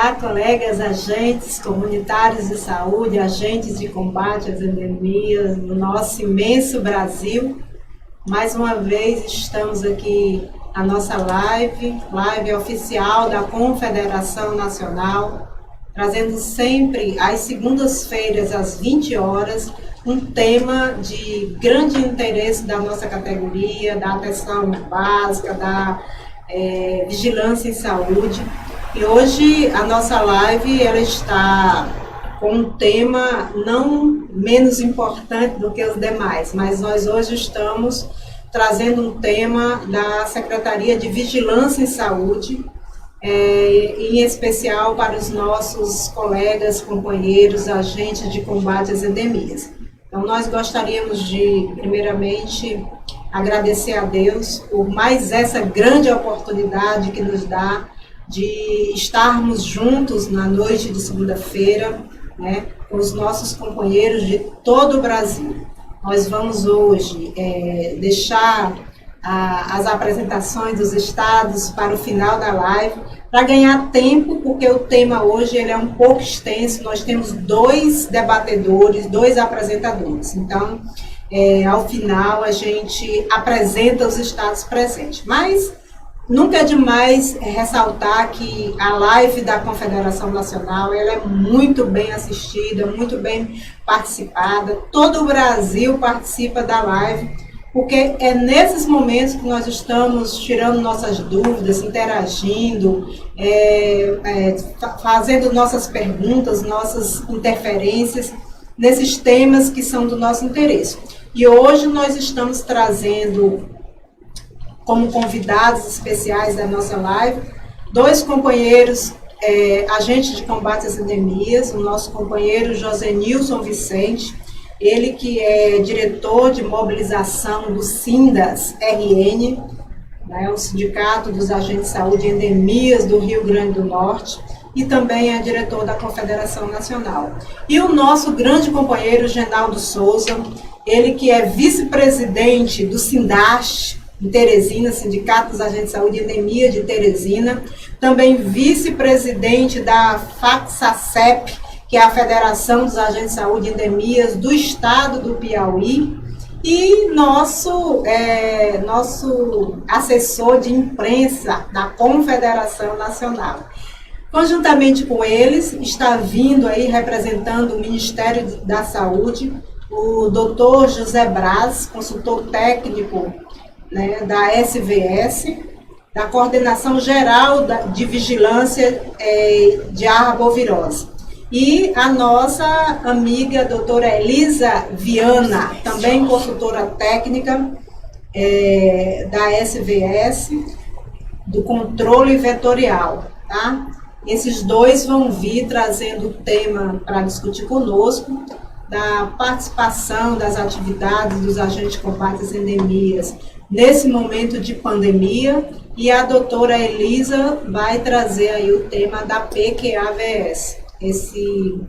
Olá, colegas, agentes comunitários de saúde, agentes de combate às endemias no nosso imenso Brasil. Mais uma vez estamos aqui na nossa live oficial da Confederação Nacional, trazendo sempre às segundas-feiras, às 20 horas, um tema de grande interesse da nossa categoria, da atenção básica, da vigilância em saúde. E hoje a nossa live ela está com um tema não menos importante do que os demais, mas nós hoje estamos trazendo um tema da Secretaria de Vigilância em Saúde, em especial para os nossos colegas, companheiros, agentes de combate às endemias. Então nós gostaríamos de, primeiramente, agradecer a Deus por mais essa grande oportunidade que nos dá de estarmos juntos na noite de segunda-feira, né, com os nossos companheiros de todo o Brasil. Nós vamos hoje deixar as apresentações dos estados para o final da live, para ganhar tempo, porque o tema hoje ele é um pouco extenso, nós temos 2 debatedores, 2 apresentadores. Então, ao final, a gente apresenta os estados presentes. Mas nunca é demais ressaltar que a live da Confederação Nacional ela é muito bem assistida, muito bem participada. Todo o Brasil participa da live, porque é nesses momentos que nós estamos tirando nossas dúvidas, interagindo, fazendo nossas perguntas, nossas interferências nesses temas que são do nosso interesse. E hoje nós estamos trazendo como convidados especiais da nossa live 2 companheiros agentes de combate às endemias, o nosso companheiro Josenilson Vicente, ele que é diretor de mobilização do SINDAS-RN, né, o Sindicato dos Agentes de Saúde e Endemias do Rio Grande do Norte, e também é diretor da Confederação Nacional. E o nosso grande companheiro Genaldo Souza, ele que é vice-presidente do SINDAS, em Teresina, Sindicato dos Agentes de Saúde e Endemia de Teresina, também vice-presidente da FACSACEP, que é a Federação dos Agentes de Saúde e Endemias do Estado do Piauí, e nosso assessor de imprensa da Confederação Nacional. Conjuntamente com eles, está vindo aí representando o Ministério da Saúde, o Dr. José Braz, consultor técnico, né, da SVS, da Coordenação Geral de Vigilância de Arbovirose. E a nossa amiga doutora Elisa Viana, também consultora técnica da SVS, do controle vetorial, tá? Esses 2 vão vir trazendo o tema para discutir conosco, da participação das atividades dos agentes de combate às endemias nesse momento de pandemia, e a doutora Elisa vai trazer aí o tema da PQAVS. Esse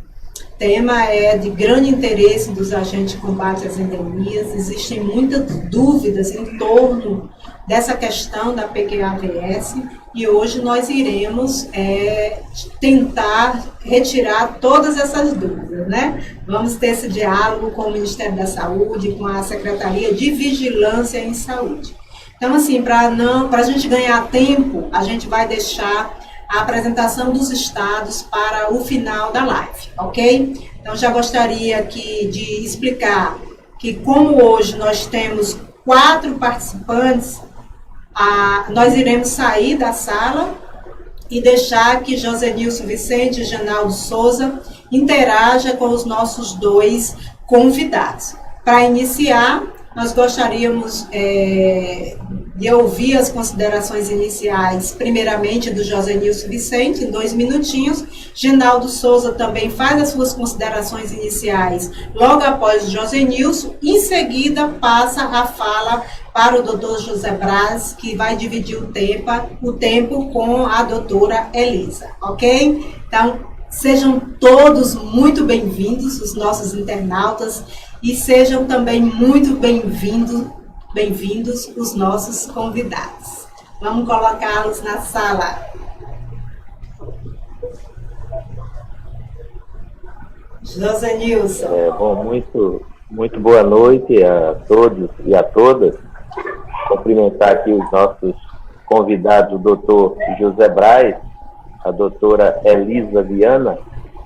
tema é de grande interesse dos agentes de combate às endemias, existem muitas dúvidas em torno dessa questão da PQAVS, e hoje nós iremos tentar retirar todas essas dúvidas, né? Vamos ter esse diálogo com o Ministério da Saúde, com a Secretaria de Vigilância em Saúde. Então, assim, para a gente ganhar tempo, a gente vai deixar a apresentação dos estados para o final da live, ok? Então, já gostaria aqui de explicar que, como hoje nós temos 4 participantes, nós iremos sair da sala e deixar que Josenilson Vicente e Genaldo Souza interaja com os nossos 2 convidados. Para iniciar, nós gostaríamos de ouvir as considerações iniciais, primeiramente do Josenilson Vicente, em 2 minutinhos. Genaldo Souza também faz as suas considerações iniciais logo após o Josenilson. Em seguida, passa a fala para o Dr. José Braz, que vai dividir o tempo com a doutora Elisa, ok? Então, sejam todos muito bem-vindos, os nossos internautas, e sejam também muito bem-vindos os nossos convidados. Vamos colocá-los na sala. José Nilson. Bom, muito boa noite a todos e a todas. Cumprimentar aqui os nossos convidados, o doutor José Braz, a doutora Elisa Viana,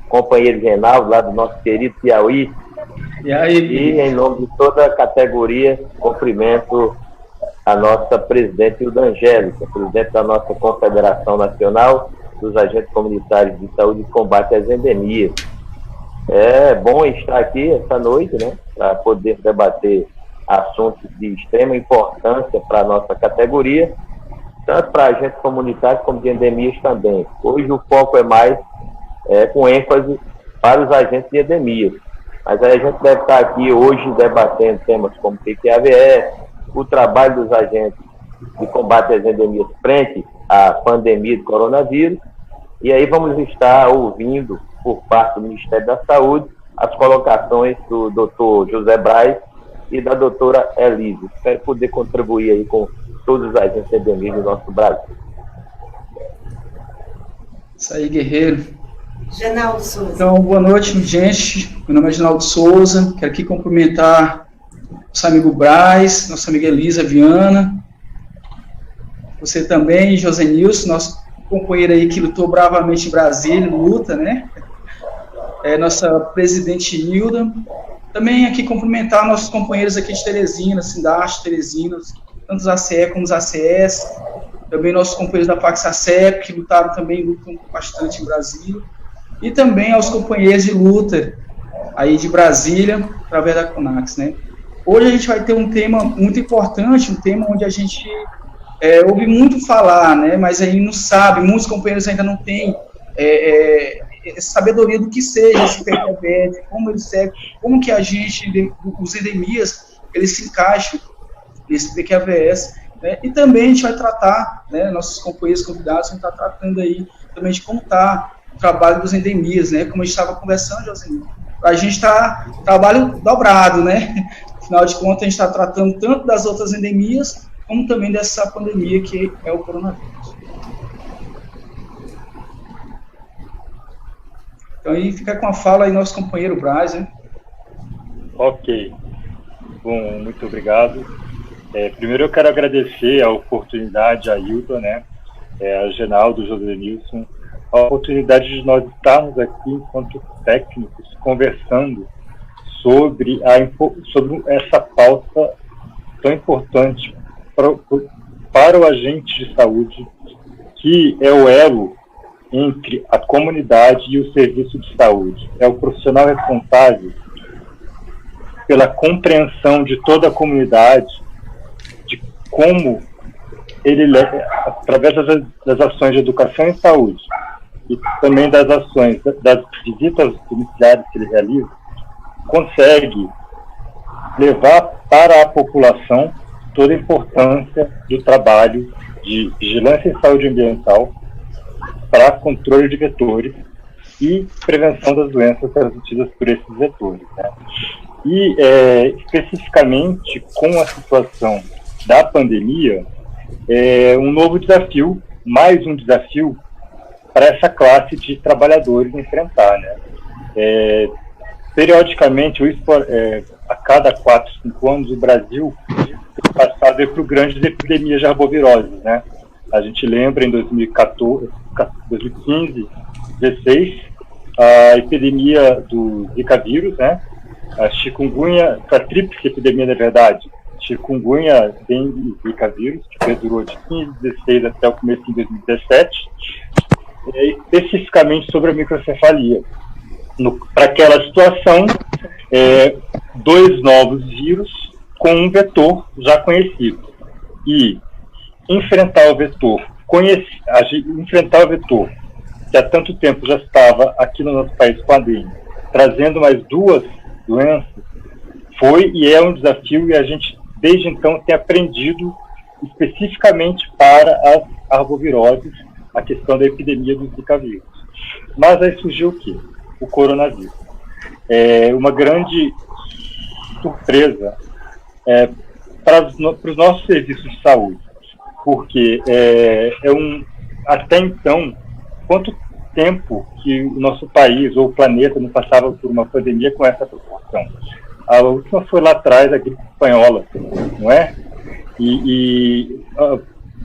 companheiro Reinaldo, lá do nosso querido Piauí. E aí, e em nome de toda a categoria, cumprimento a nossa presidente Hilda Angélica, presidente da nossa Confederação Nacional dos Agentes Comunitários de Saúde e Combate às Endemias. É bom estar aqui essa noite, né, para poder debater assuntos de extrema importância para a nossa categoria, tanto para agentes comunitários como de endemias também. Hoje o foco é mais com ênfase para os agentes de endemias. Mas aí a gente deve estar aqui hoje debatendo temas como PQAVS, o trabalho dos agentes de combate às endemias frente à pandemia de coronavírus, e aí vamos estar ouvindo, por parte do Ministério da Saúde, as colocações do doutor José Braz e da doutora Elise. Espero poder contribuir aí com todos os agentes de endemias do nosso Brasil. Isso aí, guerreiro. Genaldo Souza. Então, boa noite, gente. Meu nome é Genaldo Souza. Quero aqui cumprimentar nosso amigo Braz, nossa amiga Elisa Viana. Você também, José Nilson, nosso companheiro aí que lutou bravamente em Brasília, luta, né? Nossa presidente Hilda. Também aqui cumprimentar nossos companheiros aqui de Teresina, Sindaste, Teresina, tanto os ACE como os ACS. Também nossos companheiros da Pax ACEP, que lutam bastante em Brasília. E também aos companheiros de luta aí de Brasília, através da CONAX, né? Hoje a gente vai ter um tema muito importante, um tema onde a gente ouve muito falar, né? Mas aí não sabe, muitos companheiros ainda não têm sabedoria do que seja esse PQAVS, como ele serve, como que a gente, os endemias, eles se encaixam nesse PQAVS, né? E também a gente vai tratar, né, nossos companheiros convidados vão estar tratando aí também de como está o trabalho dos endemias, né? Como a gente estava conversando, Josinho, a gente está trabalho dobrado, né? Afinal de contas, a gente está tratando tanto das outras endemias, como também dessa pandemia que é o coronavírus. Então, aí fica com a fala aí nosso companheiro Braz, né? Ok. Bom, muito obrigado. Primeiro eu quero agradecer a oportunidade à Hilda, né? A Genaldo, José Nilson, a oportunidade de nós estarmos aqui enquanto técnicos conversando sobre essa pauta tão importante para o agente de saúde, que é o elo entre a comunidade e o serviço de saúde. É o profissional responsável pela compreensão de toda a comunidade, de como ele, através das ações de educação em saúde e também das ações, das visitas domiciliares que ele realiza, consegue levar para a população toda a importância do trabalho de vigilância em saúde ambiental para controle de vetores e prevenção das doenças transmitidas por esses vetores, né? E, especificamente, com a situação da pandemia, um novo desafio, mais um desafio para essa classe de trabalhadores enfrentar, né? Periodicamente, a cada 4, 5 anos, o Brasil tem passado por grandes epidemias de arboviroses, né? A gente lembra em 2014, 2015, 2016, a epidemia do Zika vírus, né? A chikungunya, a tríplice epidemia, na verdade, chikungunya, dengue e Zika vírus, que perdurou de 15, 16 até o começo de 2017, especificamente sobre a microcefalia. Para aquela situação, 2 novos vírus com um vetor já conhecido. E enfrentar o vetor que há tanto tempo já estava aqui no nosso país com a dengue, trazendo mais 2 doenças, foi e é um desafio, e a gente desde então tem aprendido especificamente para as arboviroses a questão da epidemia do Zika vírus. Mas aí surgiu o quê? O coronavírus. Uma grande surpresa para os nossos serviços de saúde, porque até então, tempo que o nosso país ou o planeta não passava por uma pandemia com essa proporção. A última foi lá atrás, a gripe espanhola, não é?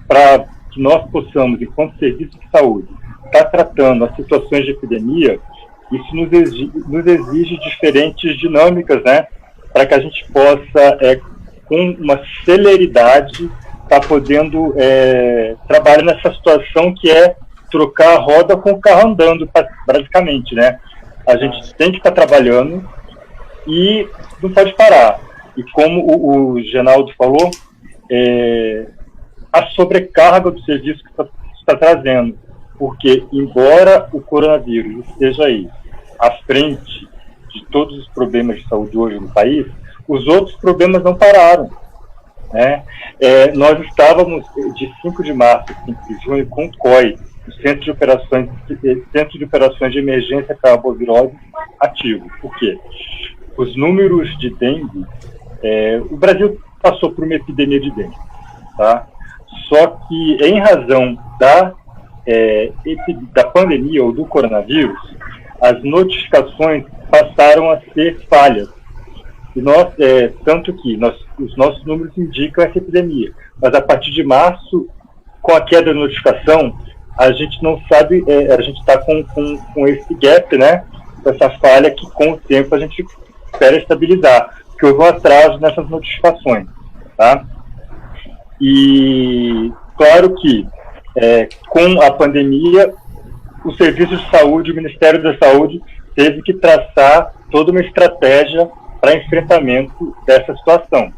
Para que nós possamos, enquanto serviço de saúde, estar tratando as situações de epidemia, isso nos exige diferentes dinâmicas, né? Para que a gente possa, com uma celeridade, estar podendo trabalhar nessa situação que é trocar a roda com o carro andando, basicamente, né? A gente tem que estar trabalhando e não pode parar. E como o Genaldo falou, a sobrecarga do serviço que está trazendo, porque embora o coronavírus esteja aí à frente de todos os problemas de saúde hoje no país, os outros problemas não pararam, né? Nós estávamos de 5 de março a 5 de junho com o COI, o Centro de Operações de Emergência para a Arbovirose, ativo. Por quê? Os números de dengue, o Brasil passou por uma epidemia de dengue, tá? Só que em razão da pandemia ou do coronavírus, as notificações passaram a ser falhas. E nós, tanto que os nossos números indicam essa epidemia. Mas a partir de março, com a queda da notificação, a gente não sabe, a gente está com esse gap, né? Com essa falha que com o tempo a gente espera estabilizar, porque houve um atraso nessas notificações, tá? E claro que com a pandemia, o Serviço de Saúde, o Ministério da Saúde, teve que traçar toda uma estratégia para enfrentamento dessa situação.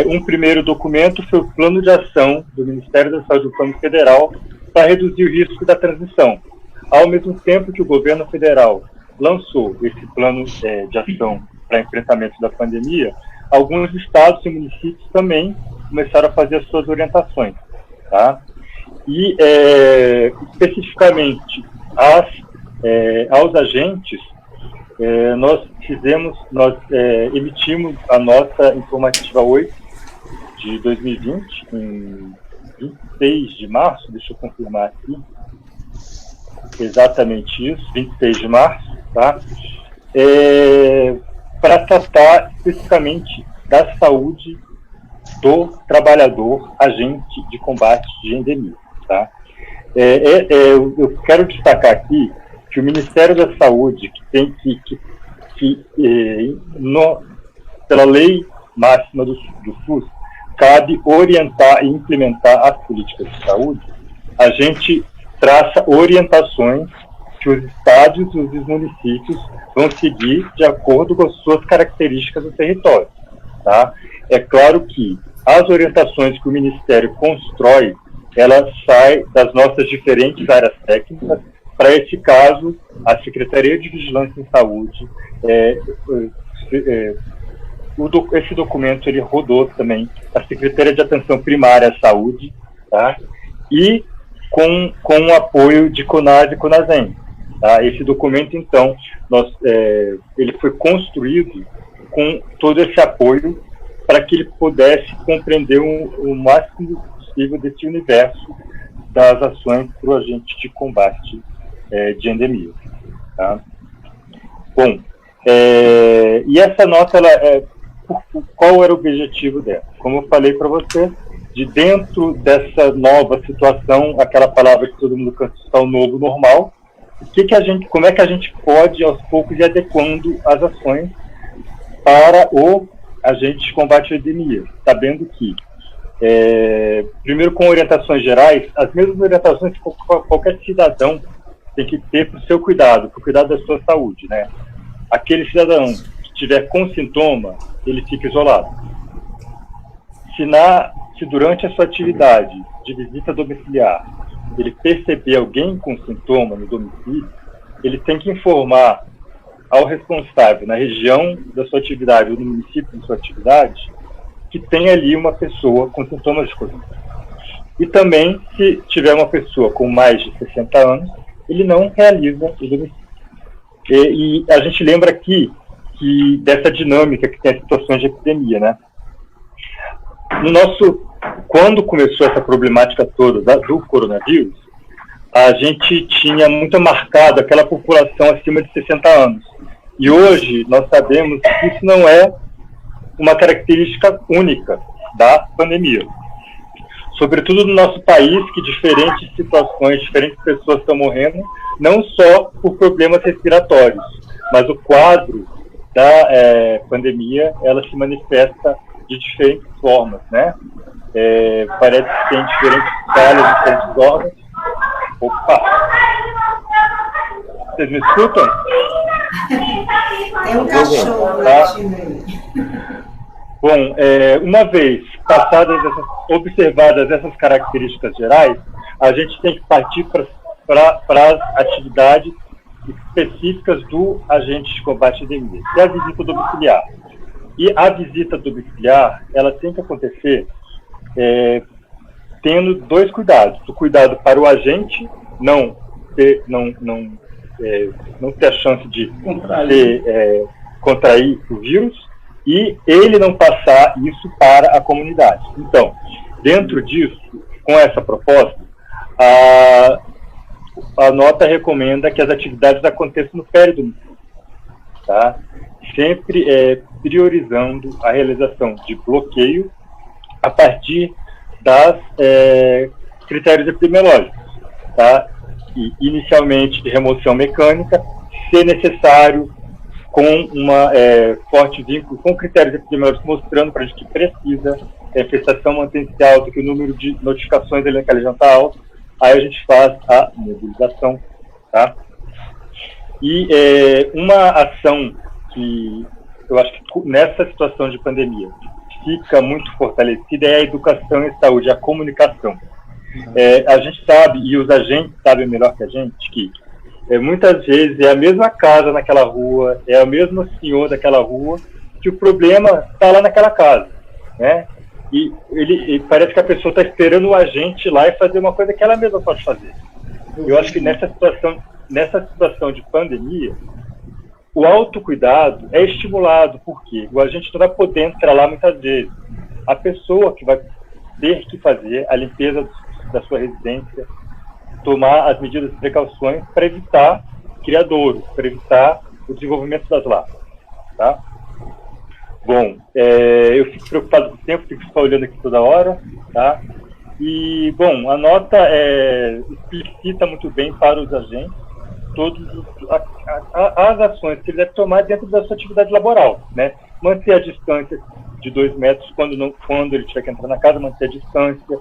Um primeiro documento foi o Plano de Ação do Ministério da Saúde, do Plano Federal, para reduzir o risco da transmissão. Ao mesmo tempo que o governo federal lançou esse plano de ação para enfrentamento da pandemia, alguns estados e municípios também começaram a fazer as suas orientações, tá? E, especificamente, aos agentes, nós emitimos a nota informativa 8 de 2020, em 26 de março, deixa eu confirmar aqui, exatamente isso, 26 de março, tá? Para tratar especificamente da saúde do trabalhador agente de combate de endemia, tá? Eu quero destacar aqui que o Ministério da Saúde, que tem pela lei máxima do SUS, cabe orientar e implementar as políticas de saúde, a gente traça orientações que os estados e os municípios vão seguir de acordo com as suas características do território, tá? É claro que as orientações que o Ministério constrói, ela sai das nossas diferentes áreas técnicas. Para esse caso, a Secretaria de Vigilância em Saúde, esse documento ele rodou também a Secretaria de Atenção Primária à Saúde, tá? E com o apoio de CONAS e CONASEM. Tá? Esse documento, então, ele foi construído com todo esse apoio para que ele pudesse compreender o máximo possível desse universo das ações para o agente de combate de endemia. Tá? Bom, e essa nota, qual era o objetivo dela? Como eu falei para você, de dentro dessa nova situação, aquela palavra que todo mundo cansa, o novo normal, como é que a gente pode, aos poucos, ir adequando as ações para o agente de combate à endemia, sabendo que, primeiro com orientações gerais, as mesmas orientações que qualquer cidadão tem que ter para o seu cuidado, para o cuidado da sua saúde, né? Aquele cidadão que tiver com sintoma, ele fica isolado. Se durante a sua atividade de visita domiciliar, ele perceber alguém com sintoma no domicílio, ele tem que informar ao responsável na região da sua atividade ou no município da sua atividade que tem ali uma pessoa com sintomas de Covid. E também, se tiver uma pessoa com mais de 60 anos, ele não realiza o domicílio. E a gente lembra aqui dessa dinâmica que tem as situações de epidemia, né? Quando começou essa problemática toda do coronavírus, a gente tinha muito marcado aquela população acima de 60 anos. E hoje nós sabemos que isso não é uma característica única da pandemia. Sobretudo no nosso país, que diferentes situações, diferentes pessoas estão morrendo, não só por problemas respiratórios, mas o quadro da pandemia, ela se manifesta de diferentes formas, né? Parece que tem diferentes escalas, diferentes órgãos. Opa! Vocês me escutam? Tem um cachorro latindo aí. Bom, uma vez observadas essas características gerais, a gente tem que partir para as atividades específicas do agente de combate à epidemia, que é a visita domiciliar. E a visita domiciliar, ela tem que acontecer tendo dois cuidados. O cuidado para o agente não ter a chance de contrair o vírus, e ele não passar isso para a comunidade. Então, dentro disso, com essa proposta, a nota recomenda que as atividades aconteçam no péridomicílio, tá? Sempre priorizando a realização de bloqueio a partir das critérios epidemiológicos, tá? E, inicialmente, de remoção mecânica, se necessário, com uma forte vínculo com critérios epidemiológicos mostrando para a gente que precisa, a infestação mantém-se alta, que o número de notificações ele já está alto, aí a gente faz a mobilização, tá? E uma ação que eu acho que nessa situação de pandemia fica muito fortalecida é a educação em saúde, a comunicação. A gente sabe, e os agentes sabem melhor que a gente, que muitas vezes é a mesma casa naquela rua, é o mesmo senhor daquela rua, que o problema está lá naquela casa, né? E ele parece que a pessoa está esperando o agente ir lá e fazer uma coisa que ela mesma pode fazer. Eu acho que nessa situação de pandemia, o autocuidado é estimulado, porque o agente não vai poder entrar lá muitas vezes. A pessoa que vai ter que fazer a limpeza da sua residência, tomar as medidas de precauções para evitar criadouros, para evitar o desenvolvimento das larvas, tá? Bom, eu fico preocupado com o tempo, fico só olhando aqui toda hora, tá? E, bom, a nota explicita muito bem para os agentes todas as ações que ele deve tomar dentro da sua atividade laboral, né? Manter a distância de 2 metros quando ele tiver que entrar na casa, manter a distância.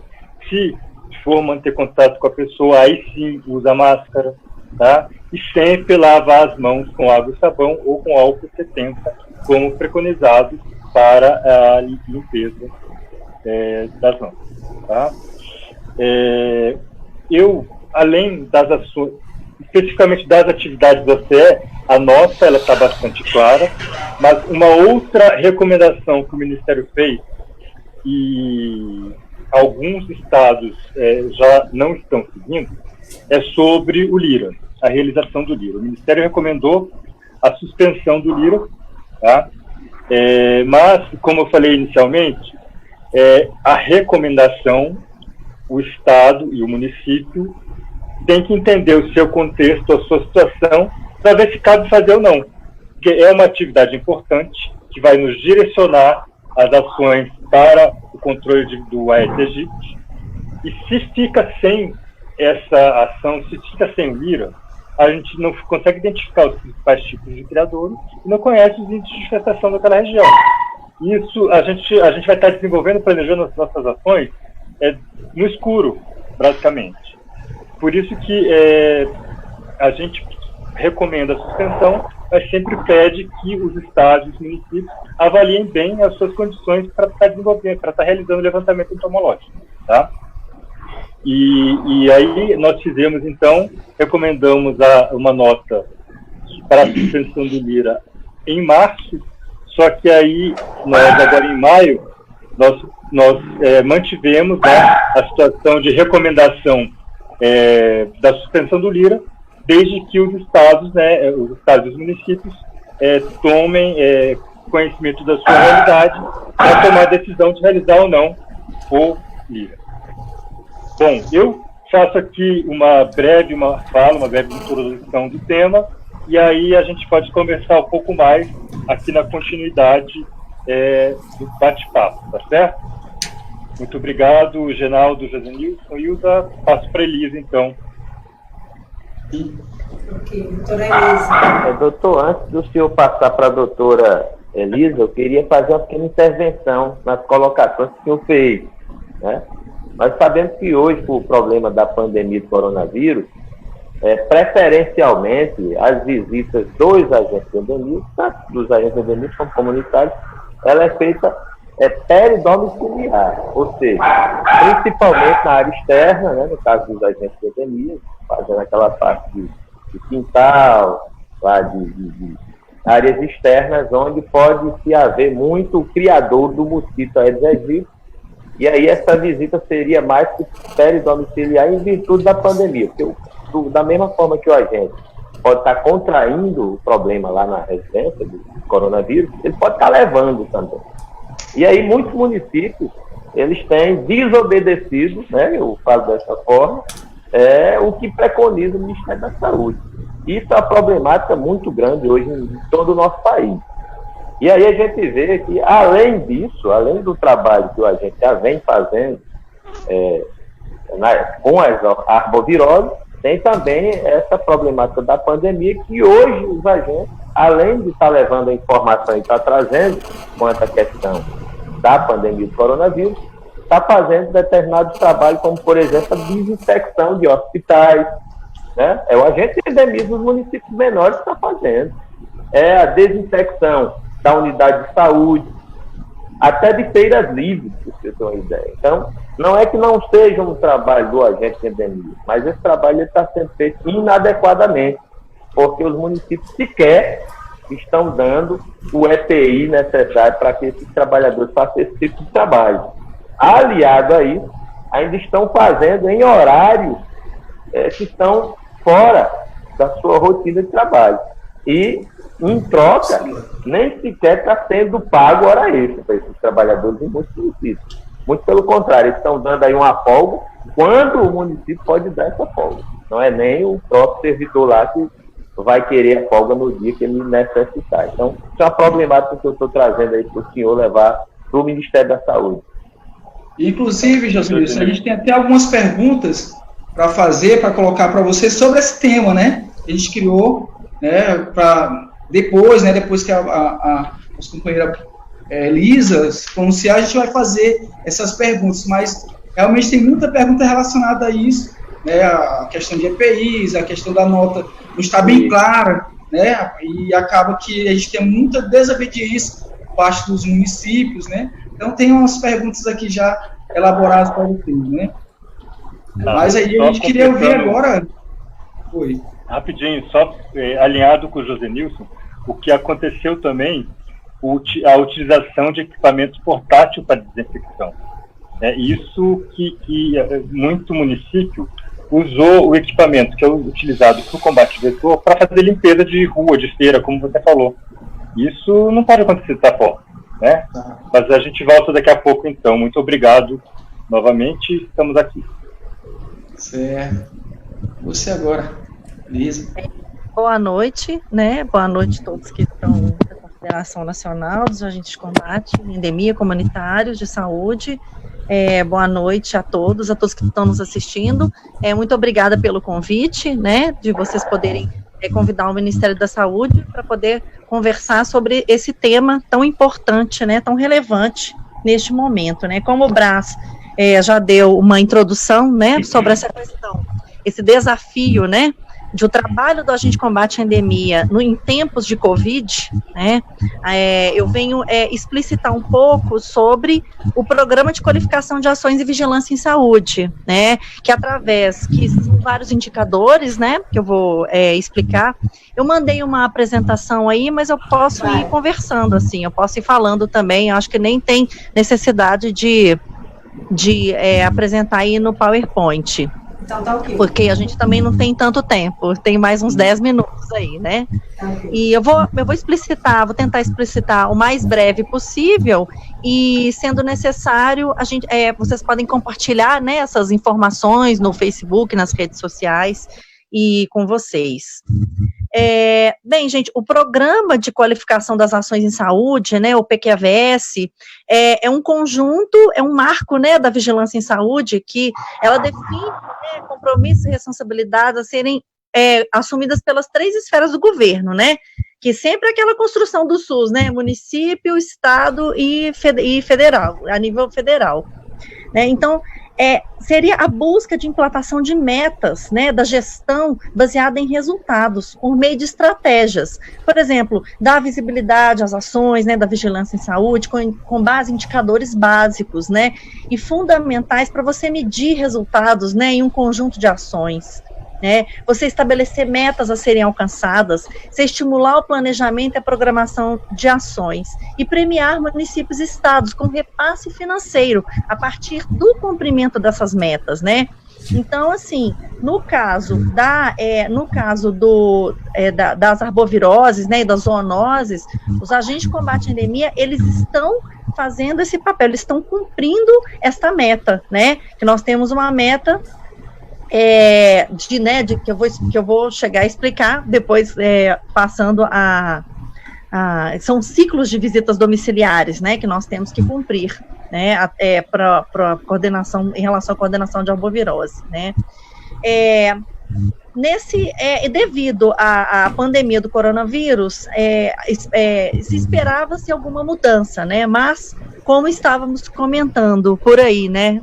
Se for manter contato com a pessoa, aí sim usa máscara, tá? E sempre lavar as mãos com água e sabão ou com álcool 70, como preconizado para a limpeza das mãos, tá? Além das ações, especificamente das atividades da CE, a nossa ela está bastante clara, mas uma outra recomendação que o Ministério fez, e alguns estados já não estão seguindo, é sobre o LIRA, a realização do LIRA. O Ministério recomendou a suspensão do LIRA, tá? Mas, como eu falei inicialmente, a recomendação, o estado e o município tem que entender o seu contexto, a sua situação, para ver se cabe fazer ou não. Porque é uma atividade importante que vai nos direcionar as ações para o controle do Aedes aegypti. E se fica sem essa ação, se fica sem o LIRA, a gente não consegue identificar os principais tipos de criadouros e não conhece os índices de infestação daquela região. Isso a gente vai estar desenvolvendo, planejando as nossas ações no escuro, basicamente. Por isso que a gente recomenda a suspensão, mas sempre pede que os estados e os municípios avaliem bem as suas condições para estar desenvolvendo, para estar realizando o levantamento entomológico, tá? E aí nós fizemos, então, recomendamos uma nota para a suspensão do LIRA em março, só que aí, nós agora em maio, nós mantivemos, né, a situação de recomendação da suspensão do LIRA, desde que os estados, né, os estados e os municípios tomem conhecimento da sua realidade para tomar a decisão de realizar ou não o LIRA. Bom, eu faço aqui uma breve introdução do tema, e aí a gente pode conversar um pouco mais aqui na continuidade do bate-papo, tá certo? Muito obrigado, Genaldo, José Nilson. Hilda, passo para a Elisa, então. Ok, doutora Elisa. Doutor, antes do senhor passar para a doutora Elisa, eu queria fazer uma pequena intervenção nas colocações que o senhor fez, né? Nós sabemos que hoje, por problema da pandemia do coronavírus, preferencialmente as visitas dos agentes endemíacos, tanto dos agentes endemíacos como comunitários, ela é feita peridomiciliar, ou seja, principalmente na área externa, né, no caso dos agentes endemíacos, fazendo aquela parte de quintal, lá de áreas externas, onde pode-se haver muito criador do mosquito Aedes aegypti, e aí essa visita seria mais peridomiciliar em virtude da pandemia, porque da mesma forma que o agente pode estar contraindo o problema lá na residência do coronavírus, ele pode estar levando também. E aí muitos municípios, eles têm desobedecido, né, eu falo dessa forma, o que preconiza o Ministério da Saúde. Isso é uma problemática muito grande hoje em todo o nosso país. E aí a gente vê que, além disso, além do trabalho que a gente já vem fazendo com as arboviroses, tem também essa problemática da pandemia, que hoje os agentes, além de estar levando a informação e estar trazendo com essa questão da pandemia do coronavírus, está fazendo determinados trabalhos, como, por exemplo, a desinfecção de hospitais, né? É o agente endemista dos municípios menores que está fazendo. É a desinfecção da unidade de saúde, até de feiras livres, para você ter uma ideia. Então, não é que não seja um trabalho do agente endemista, mas esse trabalho está sendo feito inadequadamente, porque os municípios sequer estão dando o EPI necessário para que esses trabalhadores façam esse tipo de trabalho. Aliado a isso, ainda estão fazendo em horários que estão fora da sua rotina de trabalho. E, em troca, nem sequer está sendo pago hora extra para esses trabalhadores em muitos municípios. Muito pelo contrário, eles estão dando aí uma folga quando o município pode dar essa folga. Não é nem o próprio servidor lá que vai querer a folga no dia que ele necessitar. Então, isso é uma problemática que eu estou trazendo aí para o senhor levar para o Ministério da Saúde. Inclusive, José Nilson, a gente tem até algumas perguntas para fazer, para colocar para você sobre esse tema, né? A gente criou, né, para depois, né, depois que a nossa companheira Elisa se pronunciar, a gente vai fazer essas perguntas, mas realmente tem muita pergunta relacionada a isso, né, a questão de EPIs, a questão da nota não está bem clara, né, e acaba que a gente tem muita desobediência por parte dos municípios, né, então tem umas perguntas aqui já elaboradas para o tema, né. Mas aí a gente queria ouvir agora. Oi. Rapidinho, só alinhado com o José Nilson, o que aconteceu também, a utilização de equipamento portátil para desinfecção. Isso que muito município usou o equipamento que é utilizado para o combate vetor para fazer limpeza de rua, de feira, como você falou. Isso não pode acontecer dessa forma, né? Mas a gente volta daqui a pouco, então. Muito obrigado novamente, estamos aqui. Certo. Você agora, Elisa. Boa noite, né? Boa noite a todos que estão da Confederação Nacional dos Agentes de Combate, Endemia, Comunitários de Saúde. Boa noite a todos que estão nos assistindo. Muito obrigada pelo convite, né? De vocês poderem convidar o Ministério da Saúde para poder conversar sobre esse tema tão importante, né? Tão relevante neste momento, né? Como o Brás já deu uma introdução, né, sobre essa questão, esse desafio, né, de o trabalho do agente de combate à endemia em tempos de Covid, né, eu venho explicitar um pouco sobre o programa de qualificação de ações e vigilância em saúde, né, que são vários indicadores, né, que eu vou explicar. Eu mandei uma apresentação aí, mas eu posso ir conversando, assim, eu posso ir falando também, acho que nem tem necessidade de apresentar aí no PowerPoint. Então tá ok. Porque a gente também não tem tanto tempo, tem mais uns 10 minutos aí, né? Tá okay. E eu vou explicitar, vou tentar explicitar o mais breve possível, e sendo necessário, vocês podem compartilhar, né, essas informações no Facebook, nas redes sociais, e com vocês. Bem, gente, o Programa de Qualificação das Ações em Saúde, né, o PQAVS, é um conjunto, é um marco, né, da vigilância em saúde, que ela define, né, compromissos e responsabilidades a serem assumidas pelas 3 esferas do governo, né, que sempre é aquela construção do SUS, né, município, estado e federal, a nível federal, né, então, seria a busca de implantação de metas, né, da gestão baseada em resultados, por meio de estratégias. Por exemplo, dar visibilidade às ações, né, da vigilância em saúde, com base em indicadores básicos, né, e fundamentais para você medir resultados, né, em um conjunto de ações. Né, você estabelecer metas a serem alcançadas, você estimular o planejamento e a programação de ações e premiar municípios e estados com repasse financeiro a partir do cumprimento dessas metas, né? Então, assim, no caso das arboviroses, né, e das zoonoses, os agentes de combate à endemia, eles estão fazendo esse papel, eles estão cumprindo esta meta, né? Que nós temos uma meta que eu vou chegar a explicar depois, passando são ciclos de visitas domiciliares, né, que nós temos que cumprir, né, para coordenação, em relação à coordenação de arbovirose, né. Devido à pandemia do coronavírus, se esperava-se alguma mudança, né, mas como estávamos comentando por aí, né,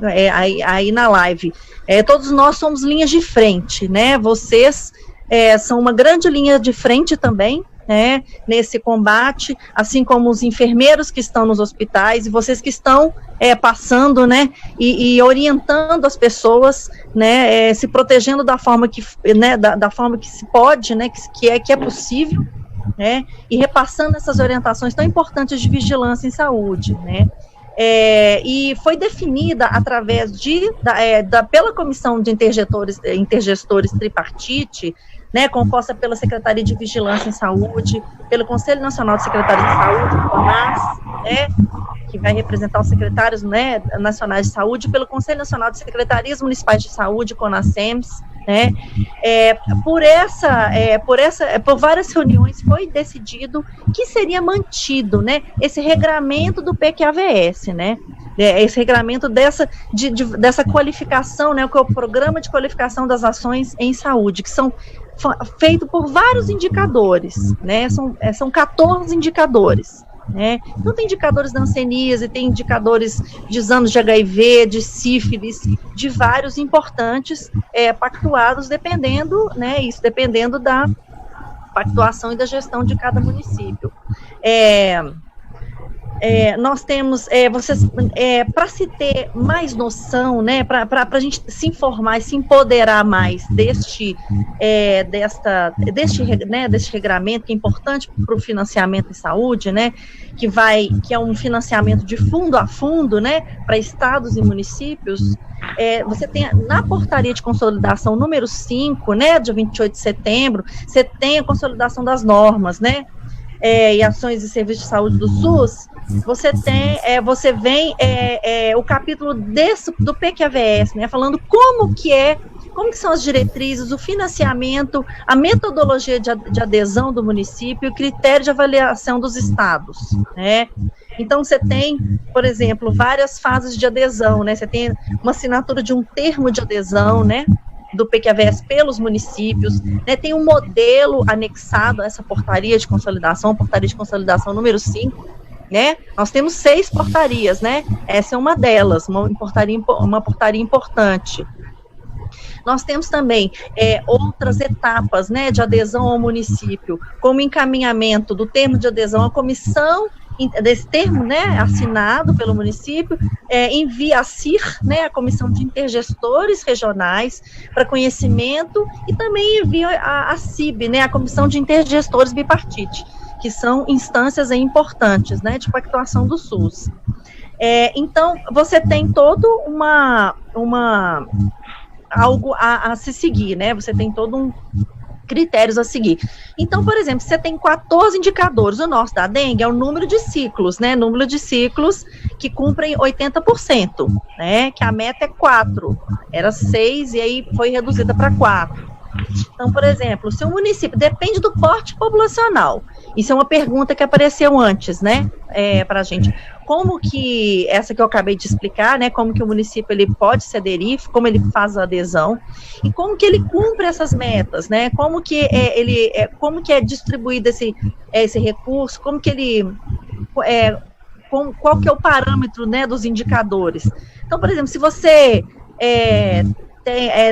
aí na live, todos nós somos linhas de frente, né, vocês são uma grande linha de frente também, né, nesse combate, assim como os enfermeiros que estão nos hospitais, e vocês que estão passando, né, e orientando as pessoas, né, se protegendo da forma que, né, da forma que se pode, né, que é possível, né, e repassando essas orientações tão importantes de vigilância em saúde, né. E foi definida através pela Comissão de Intergestores Tripartite, né, composta pela Secretaria de Vigilância em Saúde, pelo Conselho Nacional de Secretários de Saúde, CONAS, né, que vai representar os secretários, né, nacionais de saúde, pelo Conselho Nacional de Secretarias Municipais de Saúde, CONASEMS, né, por várias reuniões foi decidido que seria mantido, né, esse regramento do PQAVS, né, esse regramento dessa qualificação, né, que é o Programa de Qualificação das Ações em Saúde, que são feitos por vários indicadores, né, são 14 indicadores, né, então tem indicadores da hanseníase, tem indicadores de exames de HIV, de sífilis, de vários importantes, pactuados, dependendo, né, isso dependendo da pactuação e da gestão de cada município. Nós temos, para se ter mais noção, né, para a gente se informar e se empoderar mais deste regramento, que é importante para o financiamento em saúde, né, que é um financiamento de fundo a fundo, né, para estados e municípios. Você tem na portaria de consolidação número 5, né, de 28 de setembro, você tem a consolidação das normas, né, e ações e serviços de saúde do SUS. Você vem o capítulo do PQAVS, né, falando como que são as diretrizes, o financiamento, a metodologia de adesão do município e o critério de avaliação dos estados, né. Então, você tem, por exemplo, várias fases de adesão, né, você tem uma assinatura de um termo de adesão, né, do PQAVS pelos municípios, né, tem um modelo anexado a essa portaria de consolidação número 5, né, nós temos 6 portarias, né, essa é uma delas, uma portaria importante. Nós temos também outras etapas, né, de adesão ao município, como encaminhamento do termo de adesão à comissão, desse termo, né, assinado pelo município, envia a CIR, né, a Comissão de Intergestores Regionais, para conhecimento, e também envia a CIB, né, a Comissão de Intergestores Bipartite, que são instâncias importantes, né, de pactuação do SUS. Então, você tem toda algo a se seguir, né? Você tem todo um critérios a seguir. Então, por exemplo, você tem 14 indicadores. O nosso da dengue é o número de ciclos, né? Número de ciclos que cumprem 80%, né? Que a meta é 4. Era 6 e aí foi reduzida para 4. Então, por exemplo, se o município depende do porte populacional, isso é uma pergunta que apareceu antes, né, para a gente. Como que, essa que eu acabei de explicar, né, como que o município ele pode se aderir, como ele faz a adesão, e como que ele cumpre essas metas, né, como que como que é distribuído esse recurso, como que ele, qual que é o parâmetro, né, dos indicadores. Então, por exemplo, se você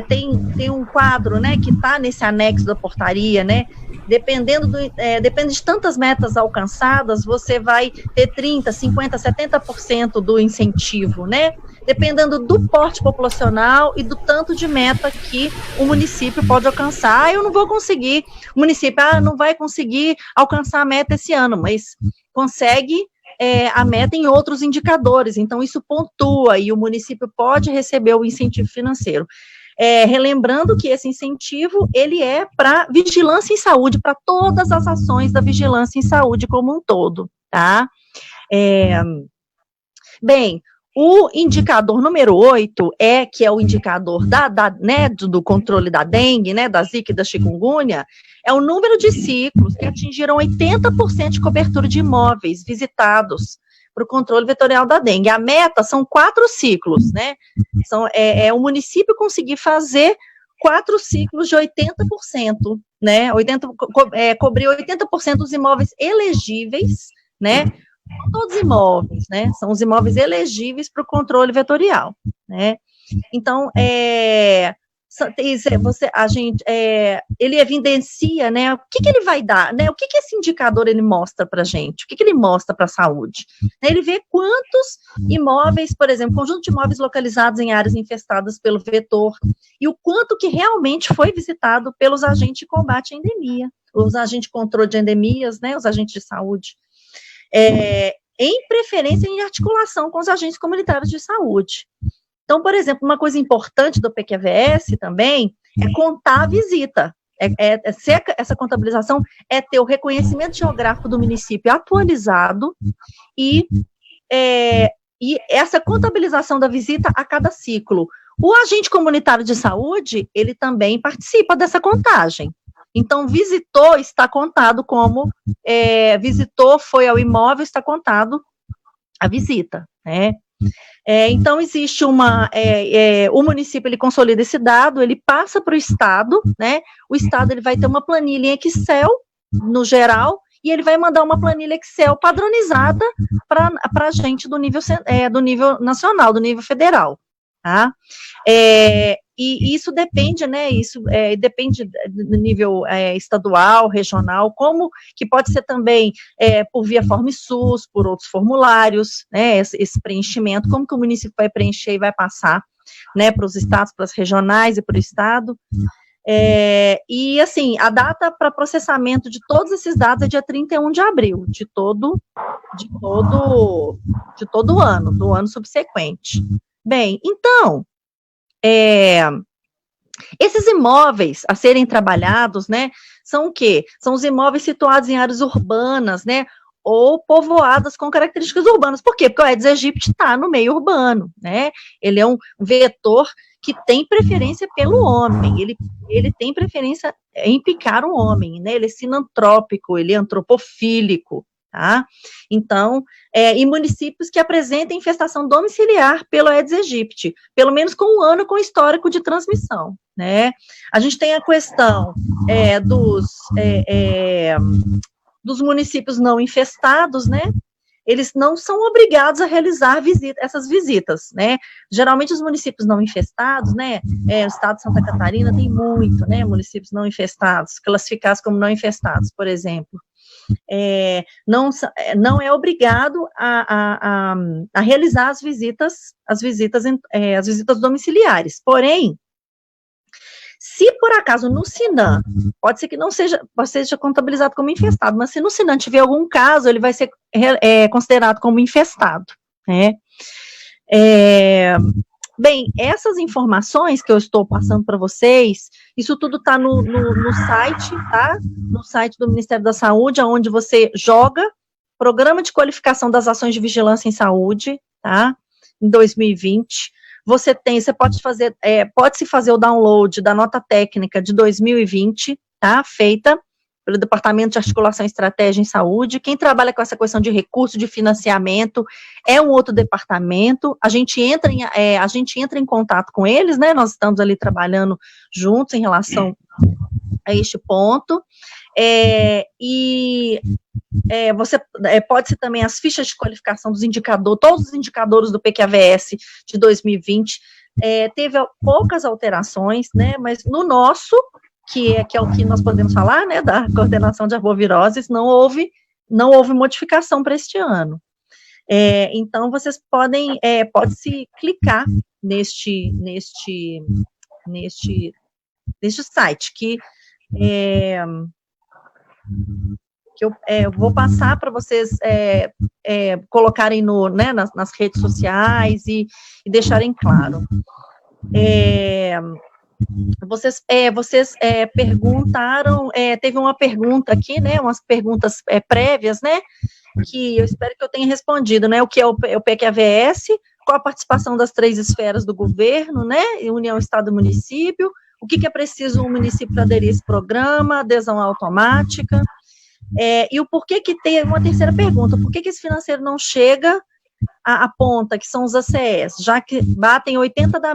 tem um quadro, né, que está nesse anexo da portaria, né, depende de tantas metas alcançadas, você vai ter 30%, 50%, 70% do incentivo, né, dependendo do porte populacional e do tanto de meta que o município pode alcançar. Eu não vou conseguir, o município não vai conseguir alcançar a meta esse ano, mas consegue a meta em outros indicadores, então isso pontua e o município pode receber o incentivo financeiro. Relembrando que esse incentivo, ele é para vigilância em saúde, para todas as ações da vigilância em saúde como um todo, tá? Bem, o indicador número 8 que é o indicador né, do controle da dengue, né, da zika e da chikungunya, é o número de ciclos que atingiram 80% de cobertura de imóveis visitados para o controle vetorial da dengue. A meta são 4 ciclos, né? O município conseguir fazer 4 ciclos de 80%, né? Cobrir 80% dos imóveis elegíveis, né? Todos os imóveis, né? São os imóveis elegíveis para o controle vetorial, né? Então, ele evidencia, né, o que ele vai dar, né, o que esse indicador ele mostra para a gente, o que ele mostra para a saúde. Ele vê quantos imóveis, por exemplo, conjunto de imóveis localizados em áreas infestadas pelo vetor, e o quanto que realmente foi visitado pelos agentes de combate à endemia, os agentes de controle de endemias, né, os agentes de saúde, em preferência em articulação com os agentes comunitários de saúde. Então, por exemplo, uma coisa importante do PQVS também é contar a visita. Essa contabilização é ter o reconhecimento geográfico do município atualizado e essa contabilização da visita a cada ciclo. O agente comunitário de saúde, ele também participa dessa contagem. Então, visitou, está contado como, visitou, foi ao imóvel, está contado a visita, né? Então, existe o município, ele consolida esse dado, ele passa para o Estado, né? O Estado, ele vai ter uma planilha em Excel, no geral, e ele vai mandar uma planilha Excel padronizada para a gente do nível nacional, do nível federal, tá? E isso depende, né, depende do nível estadual, regional, como que pode ser também por via FormSUS, por outros formulários, né, esse preenchimento, como que o município vai preencher e vai passar, né, para os estados, para as regionais e para o estado. E assim, a data para processamento de todos esses dados é dia 31 de abril, de todo ano, do ano subsequente. Bem, então, esses imóveis a serem trabalhados, né, são o quê? São os imóveis situados em áreas urbanas, né, ou povoadas com características urbanas. Por quê? Porque o Aedes aegypti está no meio urbano, né, ele é um vetor que tem preferência pelo homem, ele tem preferência em picar o homem, né, ele é sinantrópico, ele é antropofílico, tá? Então, em municípios que apresentem infestação domiciliar pelo Aedes aegypti, pelo menos com 1 ano com histórico de transmissão, né? A gente tem a questão dos municípios não infestados, né? Eles não são obrigados a realizar essas visitas, né? Geralmente os municípios não infestados, né? O estado de Santa Catarina tem muito, né? Municípios não infestados, classificados como não infestados, por exemplo. Não é obrigado a realizar as visitas domiciliares. Porém, se por acaso no SINAM, pode ser que não seja contabilizado como infestado, mas se no SINAM tiver algum caso, ele vai ser considerado como infestado, né? Bem, essas informações que eu estou passando para vocês, isso tudo está no site, tá? No site do Ministério da Saúde, onde você joga Programa de Qualificação das Ações de Vigilância em Saúde, tá? Em 2020. Você pode-se fazer o download da nota técnica de 2020, tá? Feita pelo Departamento de Articulação e Estratégia em Saúde. Quem trabalha com essa questão de recurso de financiamento é um outro departamento. A gente entra em contato com eles, né? Nós estamos ali trabalhando juntos em relação a este ponto. Você pode ser também as fichas de qualificação dos indicadores, todos os indicadores do PQAVS de 2020. Teve poucas alterações, né? Mas no nosso, que é o que nós podemos falar, né, da coordenação de arboviroses, não houve modificação para este ano. Então, vocês pode-se clicar neste site, que eu vou passar para vocês colocarem nas redes sociais e deixarem claro. Vocês perguntaram, teve uma pergunta aqui, né, umas perguntas prévias, né, que eu espero que eu tenha respondido, né, o que é o PQAVS, qual a participação das 3 esferas do governo, né, União, Estado e Município, o que é preciso um município para aderir a esse programa, adesão automática, e o porquê que tem uma terceira pergunta, por que esse financeiro não chega à ponta, que são os ACS, já que batem 80% da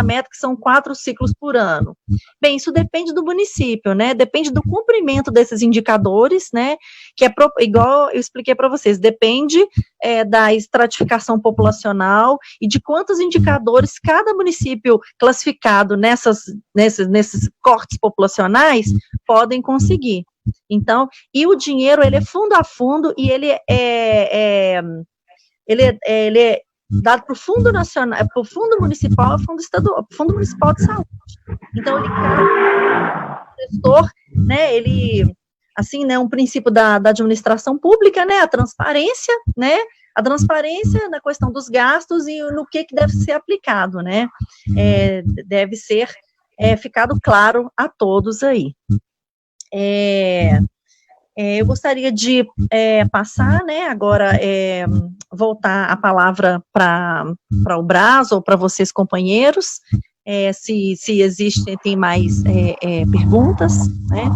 meta, que são 4 ciclos por ano. Bem, isso depende do município, né, depende do cumprimento desses indicadores, né, que igual eu expliquei para vocês, depende da estratificação populacional e de quantos indicadores cada município classificado nesses cortes populacionais podem conseguir. Então, e o dinheiro, ele é fundo a fundo, e ele é dado para o Fundo Nacional, para o Fundo Municipal, Fundo Estadual, Fundo Municipal de Saúde. Então, ele o gestor, né, ele, assim, né, um princípio da administração pública, né, a transparência na questão dos gastos e no que deve ser aplicado, né, deve ser ficado claro a todos aí. Eu gostaria de passar, né, agora, voltar a palavra para o Braz ou para vocês, companheiros, se tem mais perguntas, né,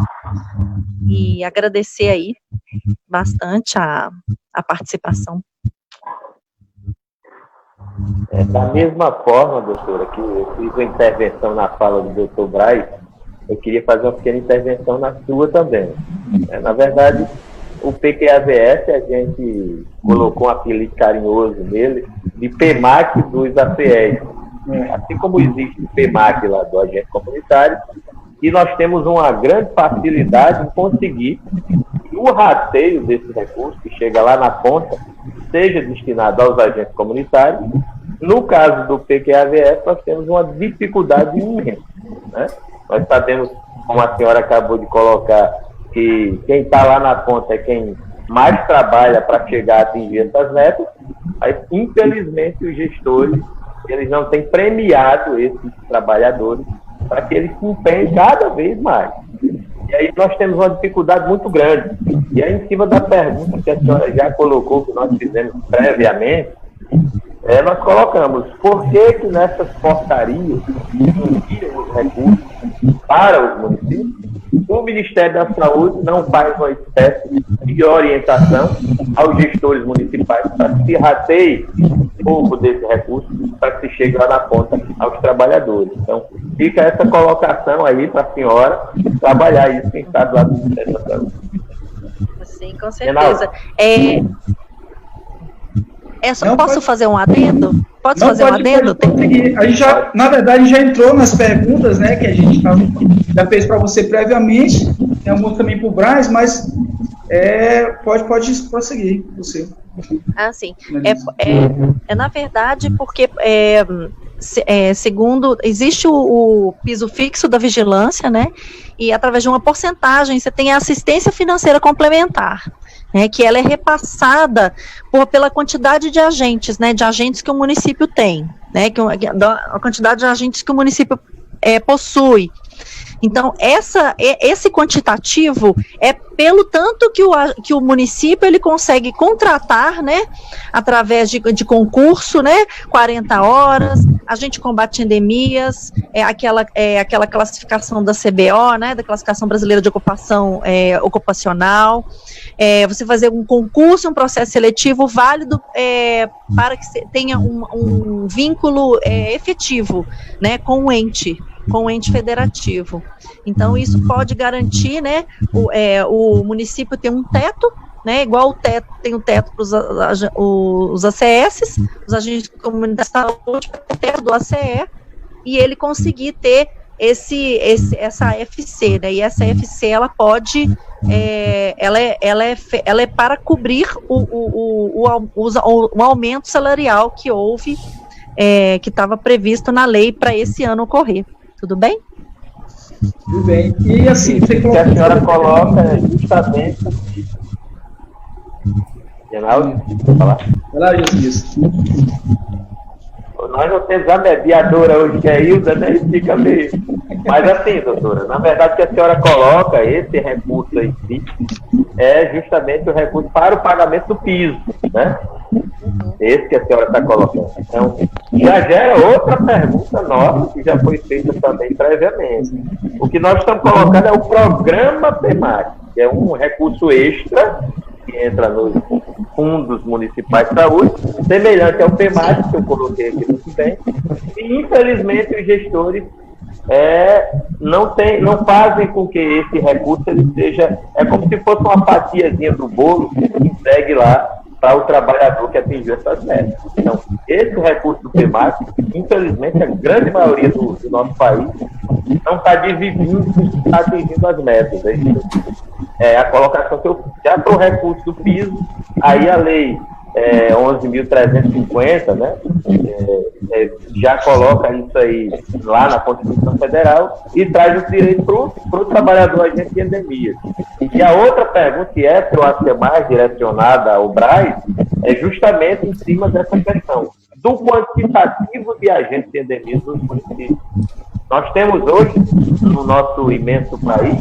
e agradecer aí bastante a participação. Da mesma forma, doutora, que eu fiz uma intervenção na fala do doutor Braz, eu queria fazer uma pequena intervenção na sua também. Na verdade, o PQAVS, a gente colocou um apelido carinhoso nele, de PMAC dos ACS. Assim como existe o PMAC lá do agente comunitário, e nós temos uma grande facilidade em conseguir que o rateio desses recursos, que chega lá na ponta, seja destinado aos agentes comunitários. No caso do PQAVS, nós temos uma dificuldade imensa, né? Nós sabemos, como a senhora acabou de colocar, que quem está lá na ponta é quem mais trabalha para chegar a atingir essas metas, mas, infelizmente, os gestores, eles não têm premiado esses trabalhadores para que eles se empenhem cada vez mais. E aí nós temos uma dificuldade muito grande. E aí, em cima da pergunta que a senhora já colocou, que nós fizemos previamente, nós colocamos por que nessas portarias enviam os recursos para os municípios, o Ministério da Saúde não faz uma espécie de orientação aos gestores municipais para que se rateie um pouco desse recurso para que se chegue lá na ponta aos trabalhadores. Então, fica essa colocação aí para a senhora trabalhar isso, quem sabe, lá do Ministério da Saúde. Sim, com certeza. Posso fazer um adendo? Pode fazer um adendo? A gente já, na verdade, já entrou nas perguntas, né, que a gente já fez para você previamente, tem alguns também para o Braz, mas pode prosseguir, você. Sim. Na verdade, porque, segundo, existe o piso fixo da vigilância, né, e através de uma porcentagem, você tem a assistência financeira complementar. que ela é repassada pela quantidade de agentes, né, de agentes que o município tem, né, a quantidade de agentes que o município possui. Então, esse quantitativo é pelo tanto que o município ele consegue contratar, né, através de concurso, né, 40 horas, a gente combate endemias, aquela classificação da CBO, né, da Classificação Brasileira de Ocupação Ocupacional, você fazer um concurso, um processo seletivo válido para que tenha um vínculo efetivo, né, com o ente federativo. Então, isso pode garantir, né, o município ter um teto, né, igual tem o teto para os ACS, os agentes comunitários de saúde, o teto do ACE, e ele conseguir ter essa AFC, né, e essa AFC, ela pode, ela é para cobrir o aumento salarial que houve, que estava previsto na lei para esse ano ocorrer. Tudo bem? Tudo bem. E assim, você que a senhora coloca justamente. Reinaldo, vou falar. Vai lá, Jesus. Nós não temos a mediadora hoje, que é a Hilda, né? E fica meio. Mas assim, doutora, na verdade, o que a senhora coloca, esse recurso aí, é justamente o recurso para o pagamento do piso, né? Esse que a senhora está colocando. Então, já gera outra pergunta nossa, que já foi feita também previamente. O que nós estamos colocando é o programa PEMAC, que é um recurso extra que entra nos fundos municipais de saúde, semelhante ao PEMAC, que eu coloquei aqui muito bem, e infelizmente os gestores não fazem com que esse recurso ele seja, como se fosse uma fatiazinha do bolo que entregue lá para o trabalhador que atingiu essas metas. Então, esse recurso do PEMAC, infelizmente, a grande maioria do nosso país não está dividindo, está atingindo as metas. A colocação que eu fiz. Já para o recurso do piso, aí a lei 11.350, né, já coloca isso aí lá na Constituição Federal e traz os direitos para o trabalhador agente de endemia. E a outra pergunta, que eu acho que é mais direcionada ao Braz, é justamente em cima dessa questão do quantitativo de agentes de endemia nos municípios. Nós temos hoje, no nosso imenso país,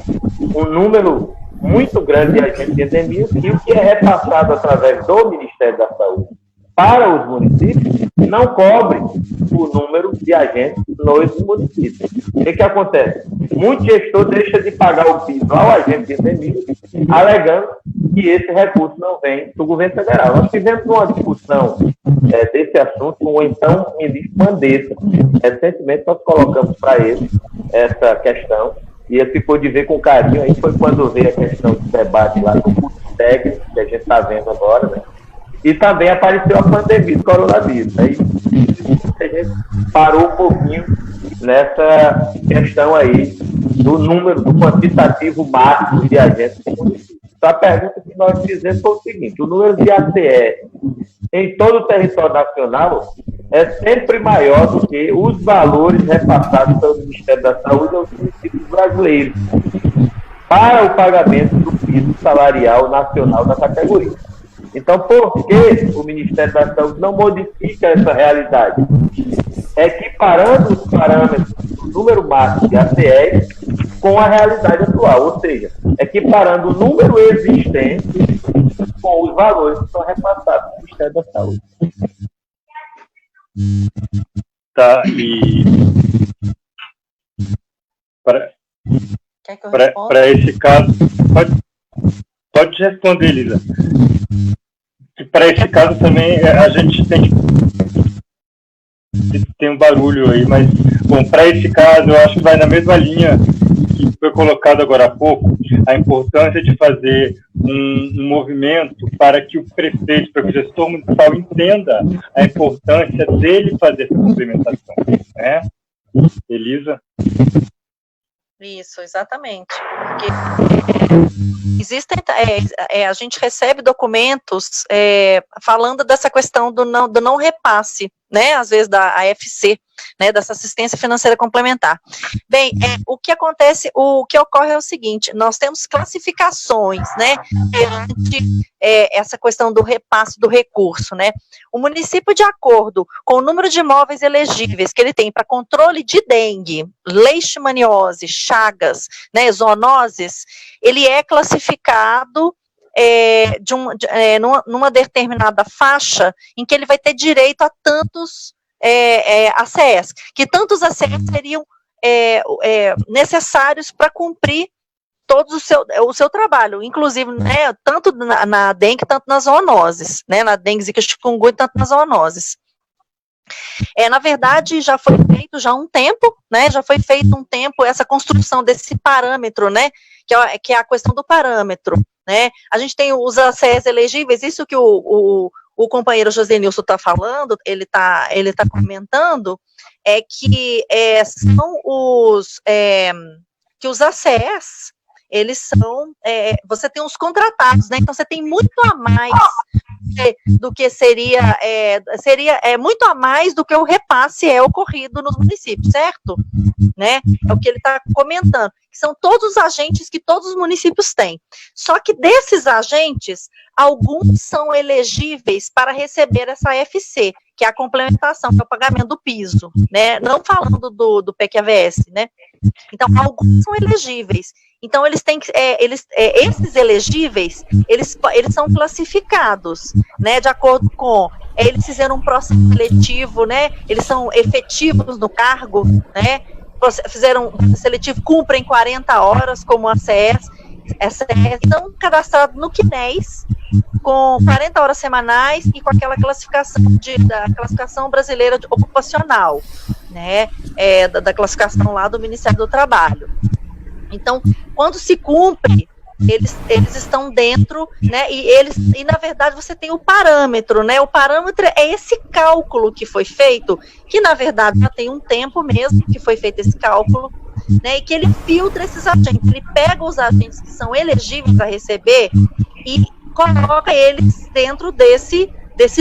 um número muito grande de agentes de endemia, e o que é repassado através do Ministério da Saúde para os municípios não cobre o número de agentes nos municípios. O que acontece? Muito gestor deixa de pagar o piso ao agente de endemia, alegando que esse recurso não vem do governo federal. Nós tivemos uma discussão desse assunto com o então ministro Mandetta. Recentemente nós colocamos para ele essa questão, e ele ficou de ver com carinho. Aí foi quando veio a questão do debate lá no curso técnico, que a gente está vendo agora, né? E também apareceu a pandemia do coronavírus. Aí a gente parou um pouquinho nessa questão aí do número, do quantitativo máximo de agentes do município. Então, a pergunta que nós fizemos foi o seguinte: o número de ACE em todo o território nacional é sempre maior do que os valores repassados pelo Ministério da Saúde aos municípios brasileiros para o pagamento do piso salarial nacional da categoria. Então, por que o Ministério da Saúde não modifica essa realidade? Equiparando os parâmetros do número máximo de ACEs com a realidade atual, ou seja, equiparando o número existente com os valores que são repassados do Ministério da Saúde. Tá, e para esse caso, pode responder, Lisa. Para esse caso também a gente tem um barulho aí, mas bom, para esse caso eu acho que vai na mesma linha que foi colocado agora há pouco, a importância de fazer um movimento para que o prefeito, para que o gestor municipal entenda a importância dele fazer essa complementação, né? Elisa? Isso, exatamente. Porque existem, a gente recebe documentos falando dessa questão do não repasse, né, às vezes da AFC, né, dessa assistência financeira complementar. Bem, o que acontece, o que ocorre é o seguinte, nós temos classificações, né, perante essa questão do repasse do recurso, né, o município, de acordo com o número de imóveis elegíveis que ele tem para controle de dengue, leishmaniose, chagas, né, zoonoses, ele é classificado numa determinada faixa em que ele vai ter direito a tantos ACS, que tantos ACS seriam necessários para cumprir todo o seu trabalho, inclusive, né, tanto na dengue, tanto nas zoonoses, né, na dengue, zika, chikungunya, tanto nas zoonoses. Na verdade, já foi feito já um tempo, né, essa construção desse parâmetro, né, que é a questão do parâmetro, né, a gente tem os ACS elegíveis, isso que o companheiro José Nilson está falando, ele tá comentando, é que são que os ACS, eles são, você tem os contratados, né, então você tem muito a mais do que seria muito a mais do que o repasse ocorrido nos municípios, certo? Né? É o que ele está comentando, que são todos os agentes que todos os municípios têm. Só que desses agentes, alguns são elegíveis para receber essa AFC, que é a complementação, que é o pagamento do piso, né? Não falando do PEC-AVS, né? Então, alguns são elegíveis. Então, eles têm que, esses elegíveis, eles são classificados, né, de acordo com, eles fizeram um processo seletivo, né, eles são efetivos no cargo, né, fizeram um seletivo, cumprem 40 horas como ACS, estão cadastrados no CNES, com 40 horas semanais e com aquela classificação da classificação brasileira ocupacional, né, da classificação lá do Ministério do Trabalho. Então, quando se cumpre, eles estão dentro, né, e na verdade você tem o parâmetro, né, o parâmetro é esse cálculo que foi feito, que na verdade já tem um tempo mesmo que foi feito esse cálculo, né, e que ele filtra esses agentes, ele pega os agentes que são elegíveis a receber e coloca eles dentro desse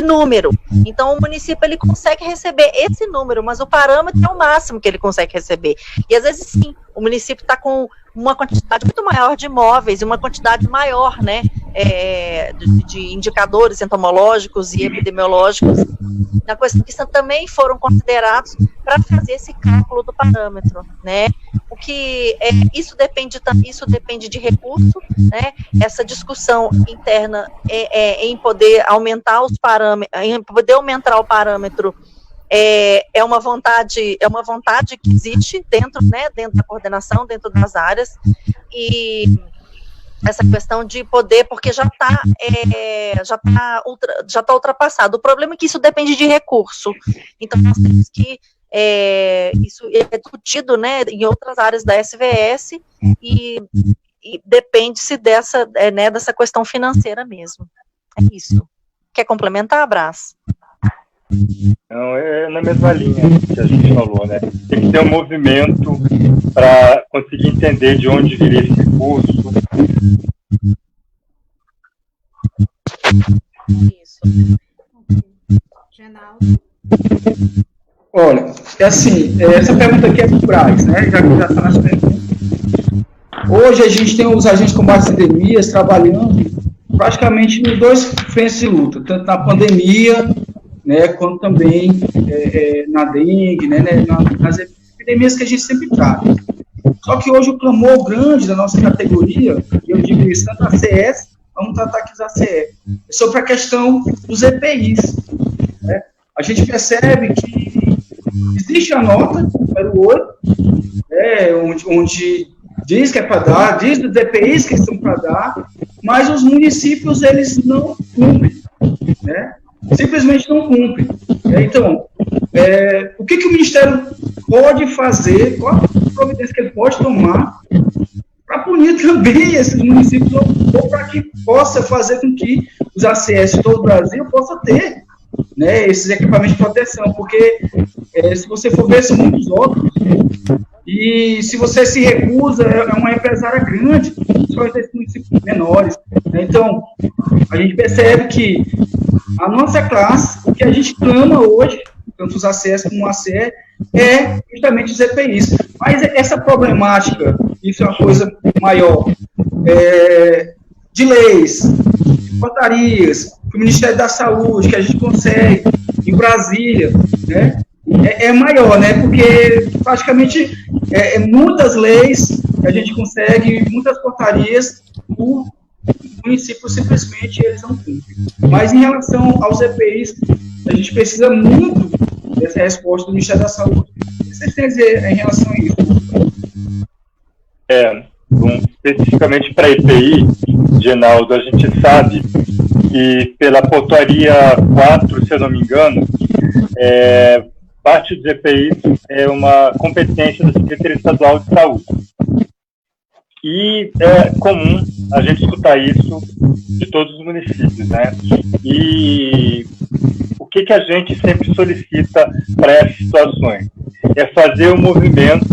número. Então, o município, ele consegue receber esse número, mas o parâmetro é o máximo que ele consegue receber. E, às vezes, sim, o município está com uma quantidade muito maior de imóveis e uma quantidade maior, né, de indicadores entomológicos e epidemiológicos, na questão que também foram considerados para fazer esse cálculo do parâmetro, né, o que isso depende de recurso, né, essa discussão interna em poder aumentar os parâmetros, em poder aumentar o parâmetro, é uma vontade que existe dentro da coordenação, dentro das áreas, e essa questão de poder, porque já está ultrapassado. O problema é que isso depende de recurso, então nós temos que isso é discutido, né, em outras áreas da SVS, e depende-se dessa questão financeira mesmo. É isso. Quer complementar, Brás? Não, é na mesma linha que a gente falou, né? Tem que ter um movimento para conseguir entender de onde viria esse recurso. Isso. Genaldo. Olha, assim, essa pergunta aqui é do Braz, né? Já está nas perguntas. Hoje a gente tem os agentes de combate às epidemias trabalhando praticamente nos dois frentes de luta, tanto na pandemia, né, quanto também na dengue, né, nas epidemias que a gente sempre trata. Só que hoje o clamor grande da nossa categoria, e eu digo isso tanto na CS, vamos tratar aqui da CE, é sobre a questão dos EPIs. Né? A gente percebe que existe a nota, número 8, onde diz que é para dar, diz dos EPIs que são para dar, mas os municípios, eles não cumprem, né? Simplesmente não cumprem. Então, o que o Ministério pode fazer, qual a providência que ele pode tomar para punir também esses municípios, ou para que possa fazer com que os ACS de todo o Brasil possam ter, né, esses equipamentos de proteção, porque se você for ver, são muitos óculos, e se você se recusa, é uma empresária grande, só esses municípios menores. Então, a gente percebe que a nossa classe, o que a gente clama hoje, tanto os ACS como o ACE, é justamente os EPIs. Mas essa problemática, isso é uma coisa maior, de leis, de portarias, que o Ministério da Saúde, que a gente consegue em Brasília, né, é maior, né, porque praticamente muitas leis a gente consegue, muitas portarias, o município simplesmente eles não cumprem. Mas em relação aos EPIs, a gente precisa muito dessa resposta do Ministério da Saúde. O que vocês têm a dizer em relação a isso? Bom, especificamente para EPI, Genaldo, a gente sabe que pela portaria 4, se eu não me engano, parte dos EPIs é uma competência da Secretaria Estadual de Saúde. E é comum a gente escutar isso de todos os municípios, né? E o que a gente sempre solicita para essas situações? É fazer um movimento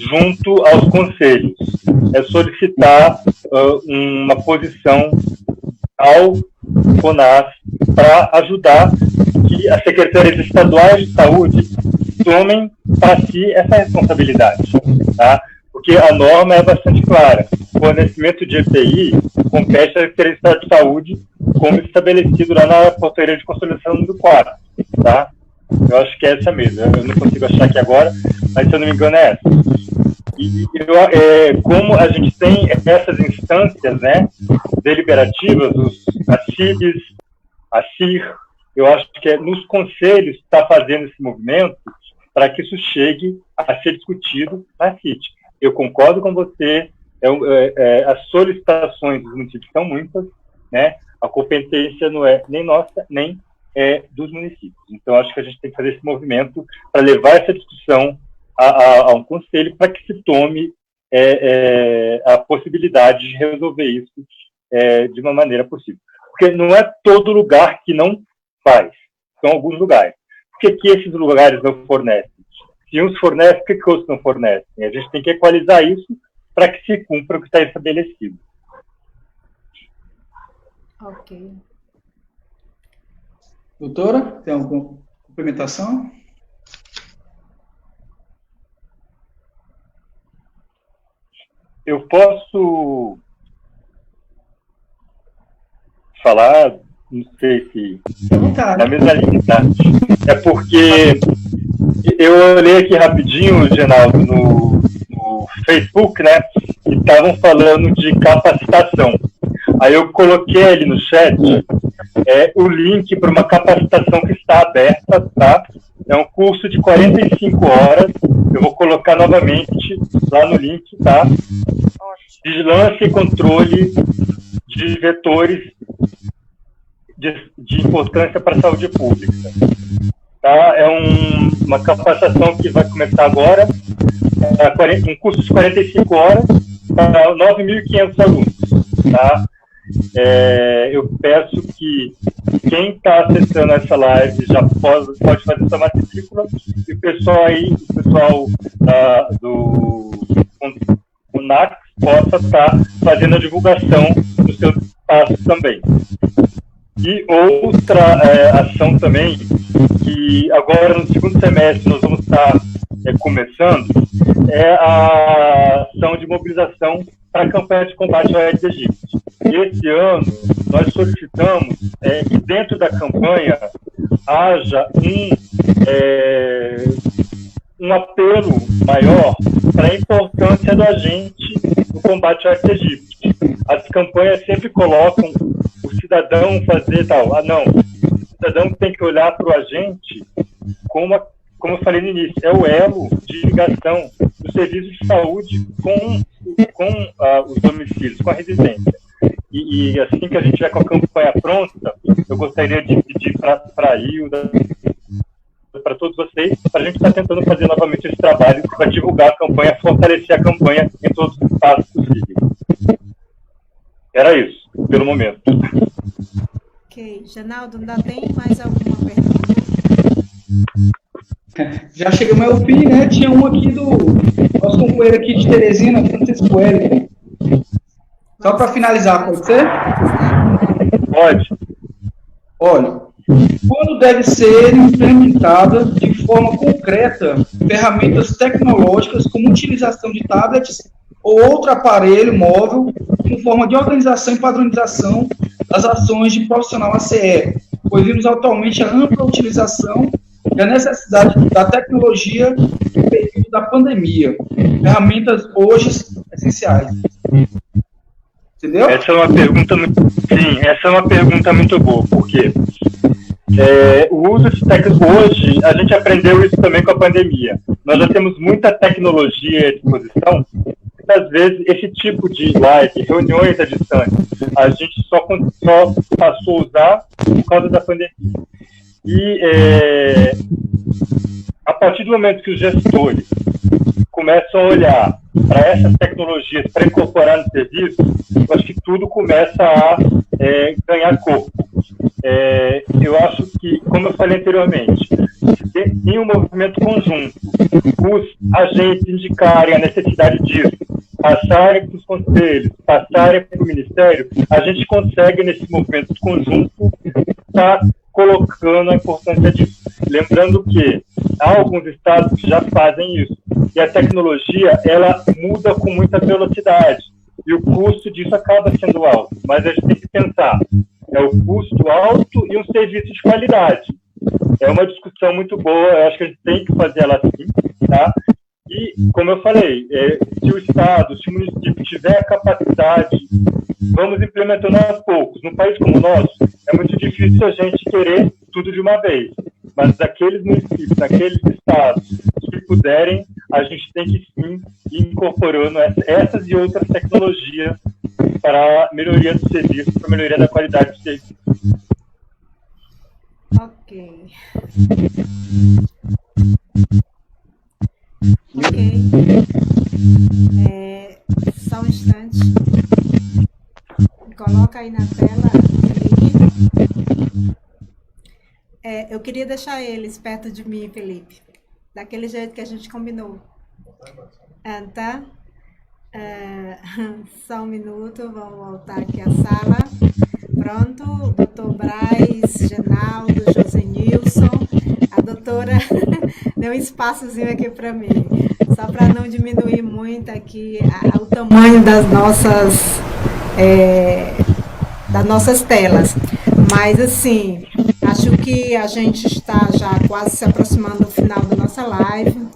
junto aos conselhos, é solicitar uma posição ao CONAS para ajudar que as secretarias estaduais de saúde tomem para si essa responsabilidade, tá? Porque a norma é bastante clara. O fornecimento de EPI compete à Secretaria de Estado de Saúde, como estabelecido lá na portaria de consolidação número 4, tá? Eu acho que é essa mesmo. Eu não consigo achar aqui agora, mas se eu não me engano é essa. E como a gente tem essas instâncias, né, deliberativas, a CIBS, a CIR, eu acho que nos conselhos está fazendo esse movimento para que isso chegue a ser discutido na CIT. Eu concordo com você, as solicitações dos municípios são muitas, né? A competência não é nem nossa, nem dos municípios. Então, acho que a gente tem que fazer esse movimento para levar essa discussão a um conselho para que se tome a possibilidade de resolver isso de uma maneira possível. Porque não é todo lugar que não faz, são alguns lugares. Por que esses lugares não fornecem? Se uns fornecem, por que outros não fornecem? A gente tem que equalizar isso para que se cumpra o que está estabelecido. Ok. Doutora, tem alguma complementação? Eu posso falar, não sei se na mesma linha, tá? É porque eu olhei aqui rapidinho, Genaldo, no Facebook, né, e estavam falando de capacitação. Aí eu coloquei ali no chat o link para uma capacitação que está aberta, tá? É um curso de 45 horas, eu vou colocar novamente lá no link, tá? Vigilância e controle de vetores de importância para a saúde pública. Tá? É uma capacitação que vai começar agora, um curso de 45 horas para 9.500 alunos. Tá? Eu peço que quem está acessando essa live já pode fazer essa matrícula, e o pessoal do CONAX possa estar fazendo a divulgação dos seus passos também. E outra ação também, que agora no segundo semestre nós vamos estar começando, é a ação de mobilização para a campanha de combate ao Aedes aegypti. Esse ano nós solicitamos que dentro da campanha haja um apelo maior para a importância do agente no combate ao Aedes aegypti. As campanhas sempre colocam o cidadão fazer tal. Não, o cidadão tem que olhar para o agente como eu falei no início, é o elo de ligação do serviço de saúde com os domicílios, com a residência. E assim que a gente tiver com a campanha pronta, eu gostaria de pedir para a Hilda, para todos vocês, para a gente estar tentando fazer novamente esse trabalho para divulgar a campanha, fortalecer a campanha em todos os espaços possíveis. Era isso, pelo momento. Ok. Genaldo, ainda tem mais alguma pergunta? Já chegamos ao fim, né? Tinha um aqui do nosso companheiro aqui de Teresina, Francisco Hélio. Só para finalizar, pode ser? Pode. Olha, Quando deve ser implementada de forma concreta ferramentas tecnológicas como utilização de tablets ou outro aparelho móvel como forma de organização e padronização das ações de profissional ACE, pois vimos atualmente a ampla utilização e a necessidade da tecnologia no período da pandemia. Ferramentas hoje essenciais. Entendeu? Essa é uma pergunta muito boa, porque o uso de tecnologia, hoje, a gente aprendeu isso também com a pandemia. Nós já temos muita tecnologia à disposição, muitas vezes esse tipo de live, reuniões à distância, a gente só passou a usar por causa da pandemia. E a partir do momento que os gestores começam a olhar para essas tecnologias para incorporar no serviço, eu acho que tudo começa a ganhar corpo. Eu acho que, como eu falei anteriormente, em um movimento conjunto, os agentes indicarem a necessidade disso, passarem para os conselhos, passarem para o Ministério, a gente consegue, nesse movimento conjunto, estar colocando a importância disso. Lembrando que há alguns estados que já fazem isso, e a tecnologia, ela muda com muita velocidade, e o custo disso acaba sendo alto, mas a gente tem que pensar, é o custo alto e um serviço de qualidade. É uma discussão muito boa, eu acho que a gente tem que fazer ela assim, tá? E, como eu falei, se o Estado, se o município tiver a capacidade, vamos implementando aos poucos. Num país como o nosso, é muito difícil a gente querer tudo de uma vez. Mas naqueles municípios, naqueles estados que puderem, a gente tem que sim ir incorporando essas e outras tecnologias para a melhoria do serviço, para a melhoria da qualidade do serviço. Ok. Só um instante. Coloca aí na tela. Eu queria deixar eles perto de mim, Felipe. Daquele jeito que a gente combinou. Tá? Só um minuto, vamos voltar aqui à sala. Pronto, doutor Braz, Genaldo, Josenilson. A doutora deu um espaçozinho aqui para mim, só para não diminuir muito aqui o tamanho das nossas telas. Mas, assim, acho que a gente está já quase se aproximando do final da nossa live.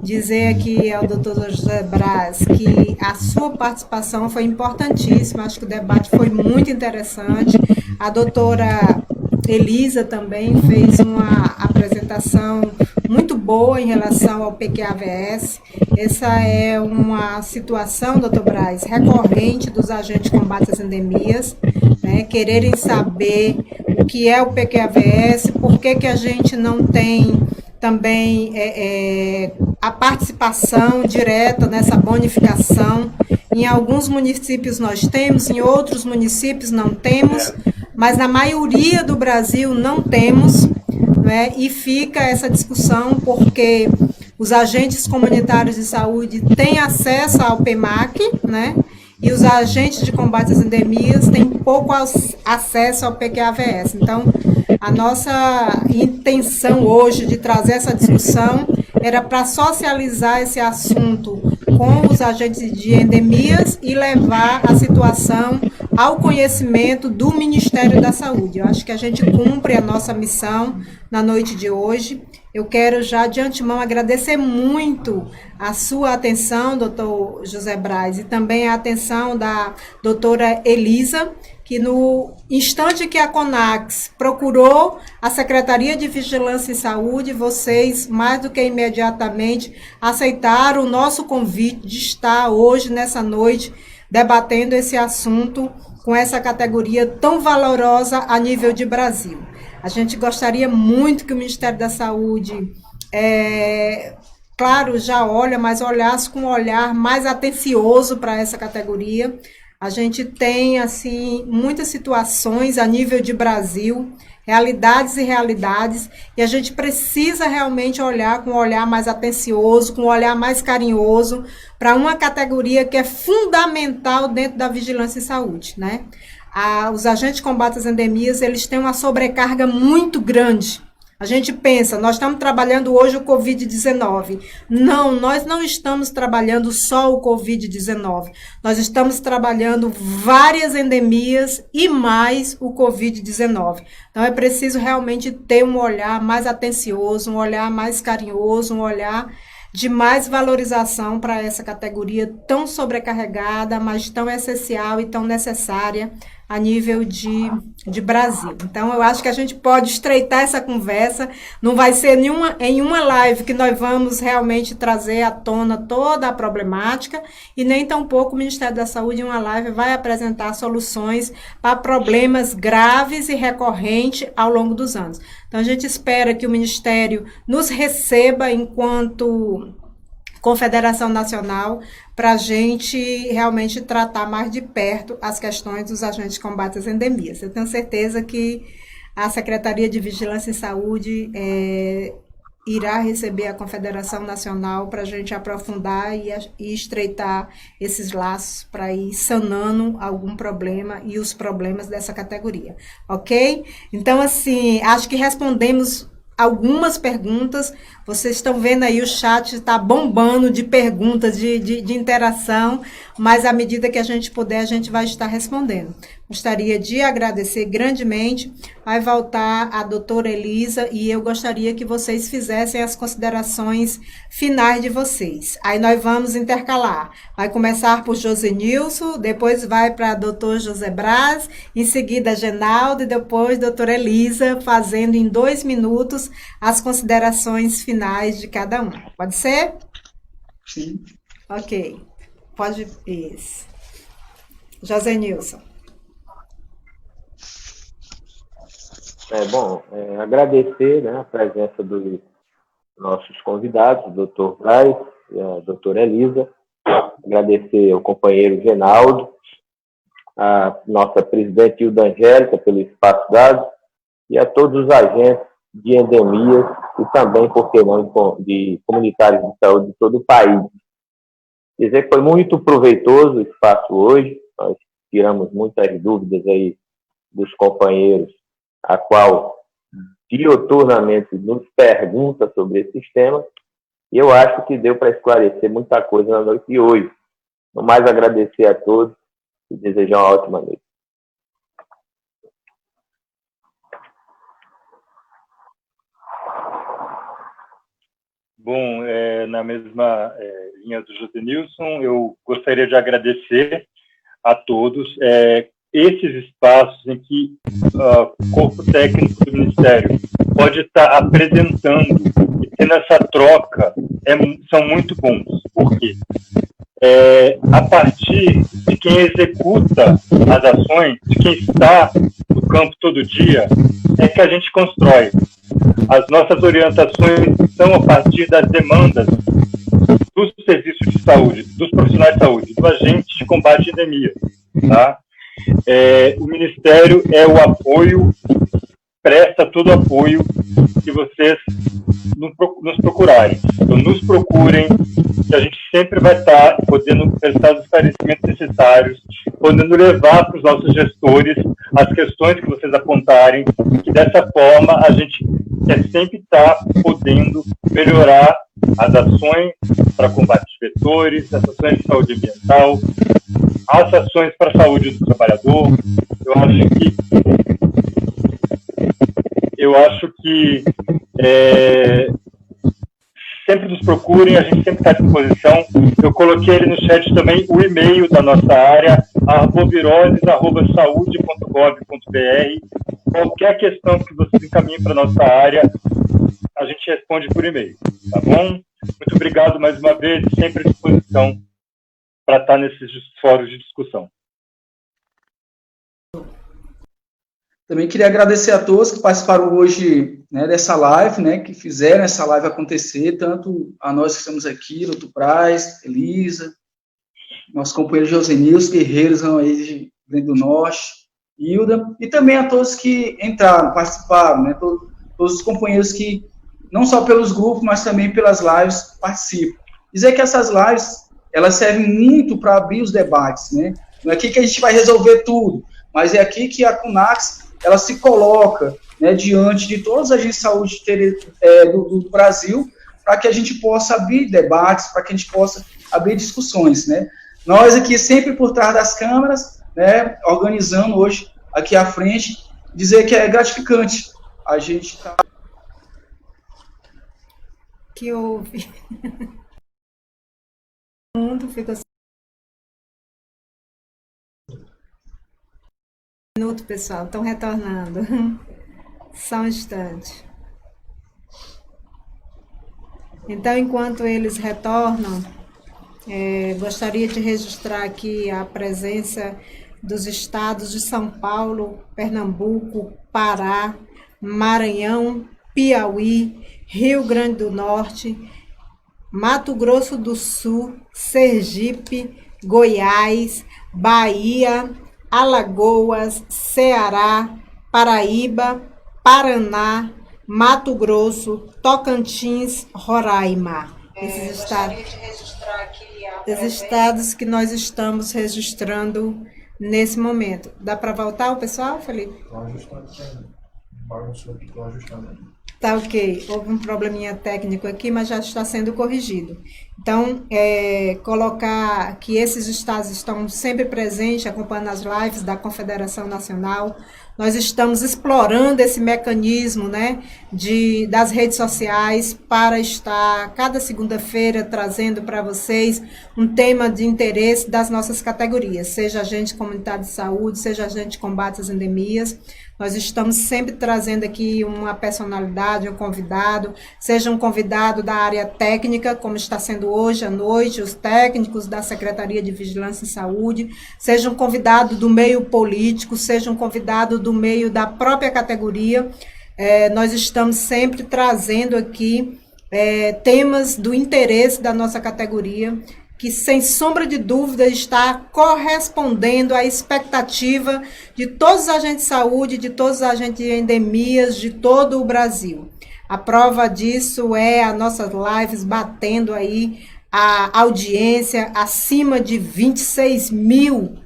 Dizer aqui ao doutor José Braz que a sua participação foi importantíssima, acho que o debate foi muito interessante. A doutora Elisa também fez uma apresentação muito boa em relação ao PQAVS. Essa é uma situação, doutor Braz, recorrente dos agentes de combate às endemias, né, quererem saber o que é o PQAVS, por que a gente não tem também a participação direta nessa bonificação. Em alguns municípios nós temos, em outros municípios não temos, mas na maioria do Brasil não temos, né? E fica essa discussão porque os agentes comunitários de saúde têm acesso ao PEMAC, né? E os agentes de combate às endemias têm pouco acesso ao PQAVS. Então, a nossa intenção hoje de trazer essa discussão era para socializar esse assunto com os agentes de endemias e levar a situação ao conhecimento do Ministério da Saúde. Eu acho que a gente cumpre a nossa missão na noite de hoje. Eu quero já de antemão agradecer muito a sua atenção, doutor José Braz, e também a atenção da doutora Elisa, que no instante que a CONAX procurou a Secretaria de Vigilância em Saúde, vocês, mais do que imediatamente, aceitaram o nosso convite de estar hoje, nessa noite, debatendo esse assunto com essa categoria tão valorosa a nível de Brasil. A gente gostaria muito que o Ministério da Saúde, claro, já olha, mas olhasse com um olhar mais atencioso para essa categoria. A gente tem, assim, muitas situações a nível de Brasil, realidades e realidades, e a gente precisa realmente olhar com um olhar mais atencioso, com um olhar mais carinhoso para uma categoria que é fundamental dentro da vigilância em saúde, né? os agentes de combate às endemias, eles têm uma sobrecarga muito grande. A gente pensa, nós estamos trabalhando hoje o Covid-19. Não, nós não estamos trabalhando só o Covid-19. Nós estamos trabalhando várias endemias e mais o Covid-19. Então, é preciso realmente ter um olhar mais atencioso, um olhar mais carinhoso, um olhar de mais valorização para essa categoria tão sobrecarregada, mas tão essencial e tão necessária a nível de Brasil. Então, eu acho que a gente pode estreitar essa conversa, não vai ser em uma live que nós vamos realmente trazer à tona toda a problemática, e nem tampouco o Ministério da Saúde, em uma live, vai apresentar soluções para problemas graves e recorrentes ao longo dos anos. Então, a gente espera que o Ministério nos receba enquanto Confederação Nacional, para a gente realmente tratar mais de perto as questões dos agentes de combate às endemias. Eu tenho certeza que a Secretaria de Vigilância em Saúde irá receber a Confederação Nacional para a gente aprofundar e estreitar esses laços para ir sanando algum problema e os problemas dessa categoria, ok? Então, assim, acho que respondemos algumas perguntas. Vocês estão vendo aí, o chat está bombando de perguntas, de interação, mas à medida que a gente puder, a gente vai estar respondendo. Gostaria de agradecer grandemente. Vai voltar a doutora Elisa e eu gostaria que vocês fizessem as considerações finais de vocês. Aí nós vamos intercalar. Vai começar por Josenilson, depois vai para doutor José Braz, em seguida Genaldo e depois doutora Elisa, fazendo em 2 minutos as considerações finais de cada um. Pode ser? Sim. Ok. Pode. Isso. Josenilson. Agradecer, né, a presença dos nossos convidados, o doutor Braz e a doutora Elisa, agradecer ao companheiro Genaldo, a nossa presidente Hilda Angélica pelo espaço dado, e a todos os agentes de endemias e também, por que não, de comunitários de saúde de todo o país. Dizer que foi muito proveitoso o espaço hoje, nós tiramos muitas dúvidas aí dos companheiros, a qual dioturnamente nos pergunta sobre esses temas, e eu acho que deu para esclarecer muita coisa na noite de hoje. No mais, agradecer a todos e desejar uma ótima noite. Bom, na mesma linha do Josenilson, eu gostaria de agradecer a todos esses espaços em que o corpo técnico do Ministério pode estar apresentando e tendo essa troca são muito bons. Por quê? A partir de quem executa as ações, de quem está no campo todo dia, é que a gente constrói. As nossas orientações são a partir das demandas dos serviços de saúde, dos profissionais de saúde, do agente de combate à endemia. Tá? O Ministério é o apoio, presta todo o apoio que vocês nos procurarem. Então, nos procurem, que a gente sempre vai estar podendo prestar os esclarecimentos necessários, podendo levar para os nossos gestores as questões que vocês apontarem, que dessa forma a gente quer sempre estar podendo melhorar as ações para combate de vetores, as ações de saúde ambiental, as ações para a saúde do trabalhador. Eu acho que sempre nos procurem, a gente sempre está à disposição. Eu coloquei ali no chat também o e-mail da nossa área, arboviroses@saude.gov.br. Qualquer questão que vocês encaminhem para a nossa área, a gente responde por e-mail, tá bom? Muito obrigado mais uma vez, sempre à disposição para estar nesses fóruns de discussão. Também queria agradecer a todos que participaram hoje, né, dessa live, né, que fizeram essa live acontecer, tanto a nós que estamos aqui, doutor Braz, Elisa, nosso companheiro Josenilson, guerreiros aí de Rio Grande do Norte, Hilda, e também a todos que entraram, participaram, né, todos os companheiros que, não só pelos grupos, mas também pelas lives, participam. Dizer que essas lives, elas servem muito para abrir os debates, né, não é aqui que a gente vai resolver tudo, mas é aqui que a CONAX, ela se coloca, né, diante de todas as agências de saúde do Brasil, para que a gente possa abrir debates, para que a gente possa abrir discussões, né. Nós aqui sempre por trás das câmeras, né, organizando hoje aqui à frente, dizer que é gratificante a gente estar... Que houve. O mundo fica... Um minuto, pessoal, estão retornando. Só um instante. Então, enquanto eles retornam, gostaria de registrar aqui a presença dos estados de São Paulo, Pernambuco, Pará, Maranhão, Piauí, Rio Grande do Norte, Mato Grosso do Sul, Sergipe, Goiás, Bahia, Alagoas, Ceará, Paraíba, Paraná, Mato Grosso, Tocantins, Roraima. Esses estados que nós estamos registrando nesse momento. Dá para voltar o pessoal, Felipe? Estou ajustando aqui. Estou ajustando. Tá ok, houve um probleminha técnico aqui, mas já está sendo corrigido. Então, colocar que esses estados estão sempre presentes, acompanhando as lives da Confederação Nacional. Nós estamos explorando esse mecanismo, né, das redes sociais para estar cada segunda-feira trazendo para vocês um tema de interesse das nossas categorias, seja agente comunitário de saúde, seja agente de combate às endemias. Nós estamos sempre trazendo aqui uma personalidade, um convidado, seja um convidado da área técnica, como está sendo hoje à noite, os técnicos da Secretaria de Vigilância em Saúde, seja um convidado do meio político, seja um convidado do meio da própria categoria. Nós estamos sempre trazendo aqui temas do interesse da nossa categoria, que, sem sombra de dúvida, está correspondendo à expectativa de todos os agentes de saúde, de todos os agentes de endemias, de todo o Brasil. A prova disso é as nossas lives batendo aí a audiência acima de 26 mil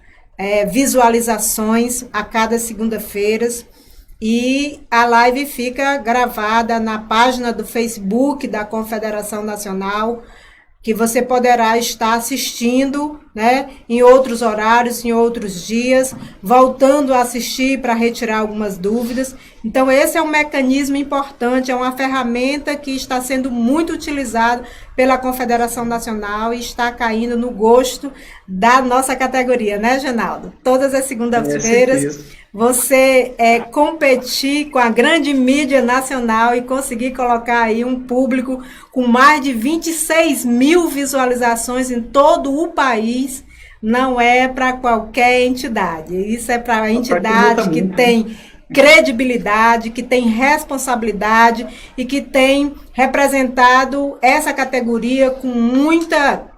visualizações a cada segunda-feira. E a live fica gravada na página do Facebook da Confederação Nacional, que você poderá estar assistindo, né, em outros horários, em outros dias, voltando a assistir para retirar algumas dúvidas. Então, esse é um mecanismo importante, é uma ferramenta que está sendo muito utilizada pela Confederação Nacional e está caindo no gosto da nossa categoria, né, Genaldo? Todas as segundas-feiras, você competir com a grande mídia nacional e conseguir colocar aí um público com mais de 26 mil visualizações em todo o país, não é para qualquer entidade. Isso é para a entidade que tem credibilidade, que tem responsabilidade e que tem representado essa categoria com muita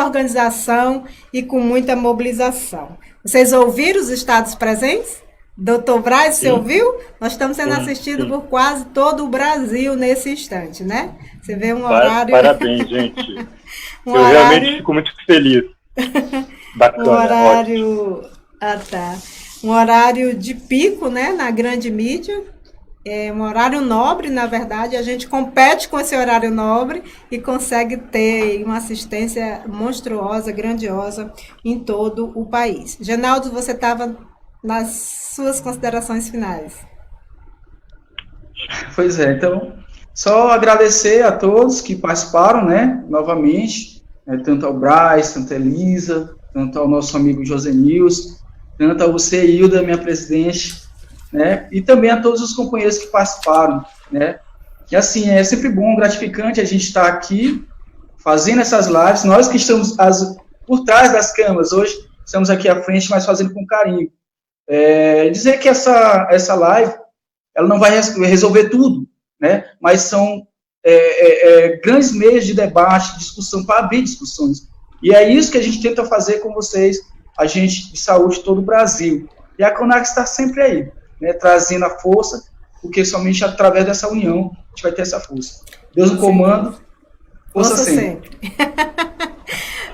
organização e com muita mobilização. Vocês ouviram os estados presentes? Doutor Braz, você ouviu? Nós estamos sendo assistidos por quase todo o Brasil nesse instante, né? Você vê um horário... Parabéns, gente. Eu realmente fico muito feliz. Bacana, um horário... Um horário de pico, né, na grande mídia. É um horário nobre, na verdade. A gente compete com esse horário nobre e consegue ter uma assistência monstruosa, grandiosa em todo o país. Genaldo, você estava nas suas considerações finais. Pois é, então, só agradecer a todos que participaram, né, novamente, tanto ao Braz, tanto a Elisa, tanto ao nosso amigo Josenilson, tanto a você, Hilda, minha presidente, né, e também a todos os companheiros que participaram, né, e assim, é sempre bom, gratificante a gente estar aqui, fazendo essas lives, nós que estamos por trás das câmeras, hoje estamos aqui à frente, mas fazendo com carinho. Dizer que essa live, ela não vai resolver tudo, né, mas são grandes meios de debate, discussão, para abrir discussões, e é isso que a gente tenta fazer com vocês, agente de saúde de todo o Brasil. E a CONAX está sempre aí, né, trazendo a força, porque somente através dessa união a gente vai ter essa força. Deus no comando, força sempre.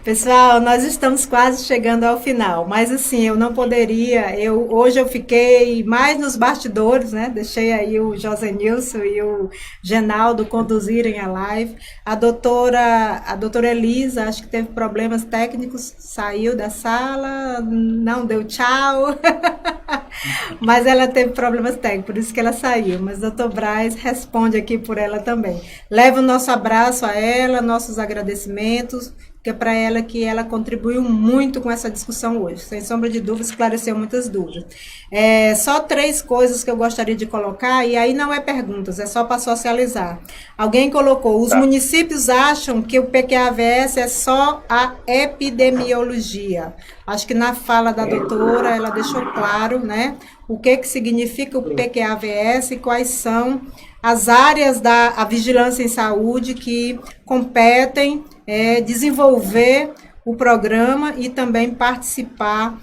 Pessoal, nós estamos quase chegando ao final, mas assim, eu não poderia, hoje eu fiquei mais nos bastidores, né? Deixei aí o José Nilson e o Genaldo conduzirem a live. A doutora Elisa, acho que teve problemas técnicos, saiu da sala, não deu tchau, mas ela teve problemas técnicos, por isso que ela saiu. Mas o doutor Braz responde aqui por ela também. Leva o nosso abraço a ela, nossos agradecimentos, que é para ela que ela contribuiu muito com essa discussão hoje. Sem sombra de dúvida, esclareceu muitas dúvidas. Só 3 coisas que eu gostaria de colocar, e aí não é perguntas, é só para socializar. Alguém colocou, os municípios acham que o PQAVS é só a epidemiologia. Acho que na fala da doutora, ela deixou claro, né, o que significa o PQAVS e quais são as áreas da vigilância em saúde que competem desenvolver o programa e também participar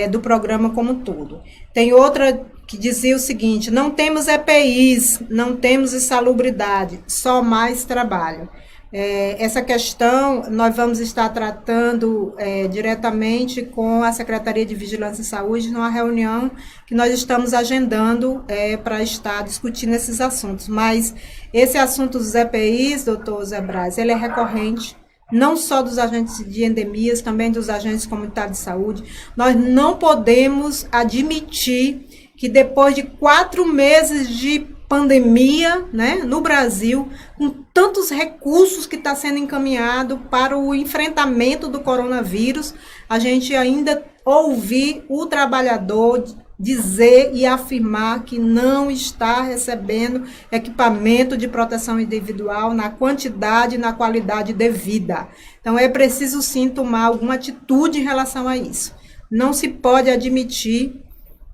do programa como um todo. Tem outra que dizia o seguinte, não temos EPIs, não temos insalubridade, só mais trabalho. Essa questão nós vamos estar tratando diretamente com a Secretaria de Vigilância em Saúde numa reunião que nós estamos agendando para estar discutindo esses assuntos. Mas esse assunto dos EPIs, doutor Zé Braz, ele é recorrente, não só dos agentes de endemias, também dos agentes comunitários de saúde. Nós não podemos admitir que depois de 4 meses de pandemia, né, no Brasil, com tantos recursos que está sendo encaminhado para o enfrentamento do coronavírus, a gente ainda ouvir o trabalhador dizer e afirmar que não está recebendo equipamento de proteção individual na quantidade e na qualidade devida. Então, é preciso sim tomar alguma atitude em relação a isso. Não se pode admitir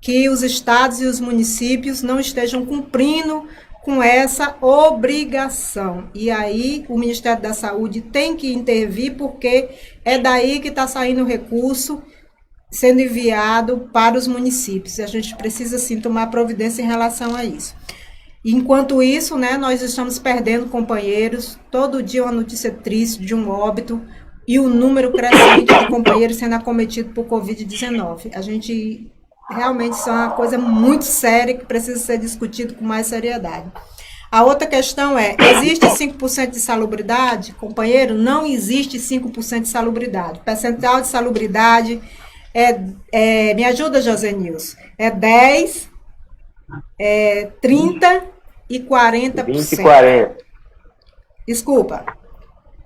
que os estados e os municípios não estejam cumprindo com essa obrigação. E aí o Ministério da Saúde tem que intervir, porque é daí que está saindo o recurso sendo enviado para os municípios. E a gente precisa, sim, tomar providência em relação a isso. Enquanto isso, né, nós estamos perdendo companheiros, todo dia uma notícia triste de um óbito e o número crescente de companheiros sendo acometidos por Covid-19. A gente realmente isso é uma coisa muito séria que precisa ser discutido com mais seriedade. A outra questão é, existe 5% de salubridade? Companheiro, não existe 5% de salubridade. O percentual de salubridade me ajuda, José Nilson, 10, 30 e 40%. 20 e 40. Desculpa.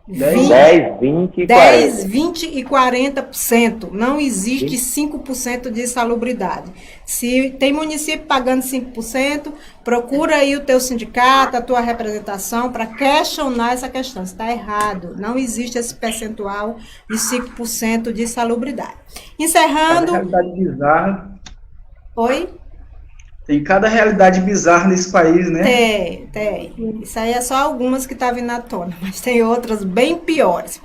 10, 20 e 10, 40. 20 e 40%. Não existe 5% de insalubridade. Se tem município pagando 5%, procura aí o teu sindicato, a tua representação, para questionar essa questão. Está errado. Não existe esse percentual de 5% de insalubridade. Encerrando... Cada realidade bizarra. Oi? Tem cada realidade bizarra nesse país, né? Tem. Isso aí é só algumas que estão vindo à tona, mas tem outras bem piores.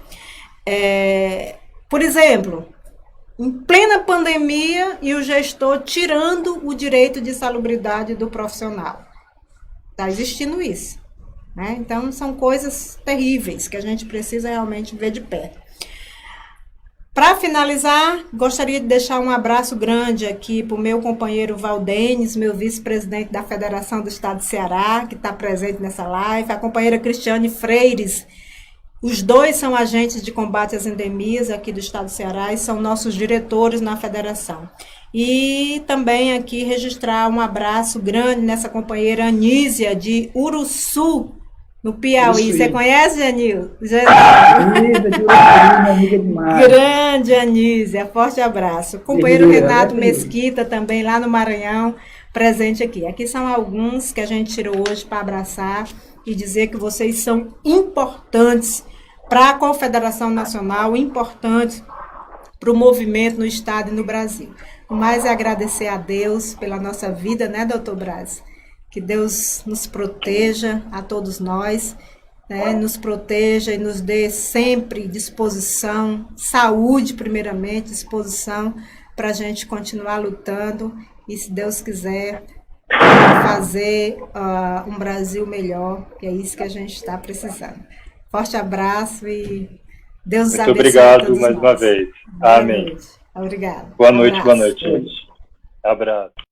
Por exemplo, em plena pandemia e o gestor tirando o direito de salubridade do profissional. Está existindo isso, né? Então, são coisas terríveis que a gente precisa realmente ver de perto. Para finalizar, gostaria de deixar um abraço grande aqui para o meu companheiro Valdenes, meu vice-presidente da Federação do Estado de Ceará, que está presente nessa live, a companheira Cristiane Freires. Os dois são agentes de combate às endemias aqui do Estado de Ceará e são nossos diretores na federação. E também aqui registrar um abraço grande nessa companheira Anísia, de Uruçu, no Piauí. Você conhece, Janil? Grande Anísia, forte abraço. Companheiro Renato Mesquita, também lá no Maranhão, presente aqui. Aqui são alguns que a gente tirou hoje para abraçar e dizer que vocês são importantes para a Confederação Nacional, importantes para o movimento no Estado e no Brasil. O mais é agradecer a Deus pela nossa vida, né, doutor Braz? Que Deus nos proteja, a todos nós, né, nos proteja e nos dê sempre disposição, saúde primeiramente, disposição para a gente continuar lutando e, se Deus quiser, fazer um Brasil melhor, que é isso que a gente está precisando. Forte abraço e Deus Muito abençoe obrigado todos mais nós. uma vez. Boa Amém. noite. Obrigada. Boa noite, Abraço. gente. Abraço.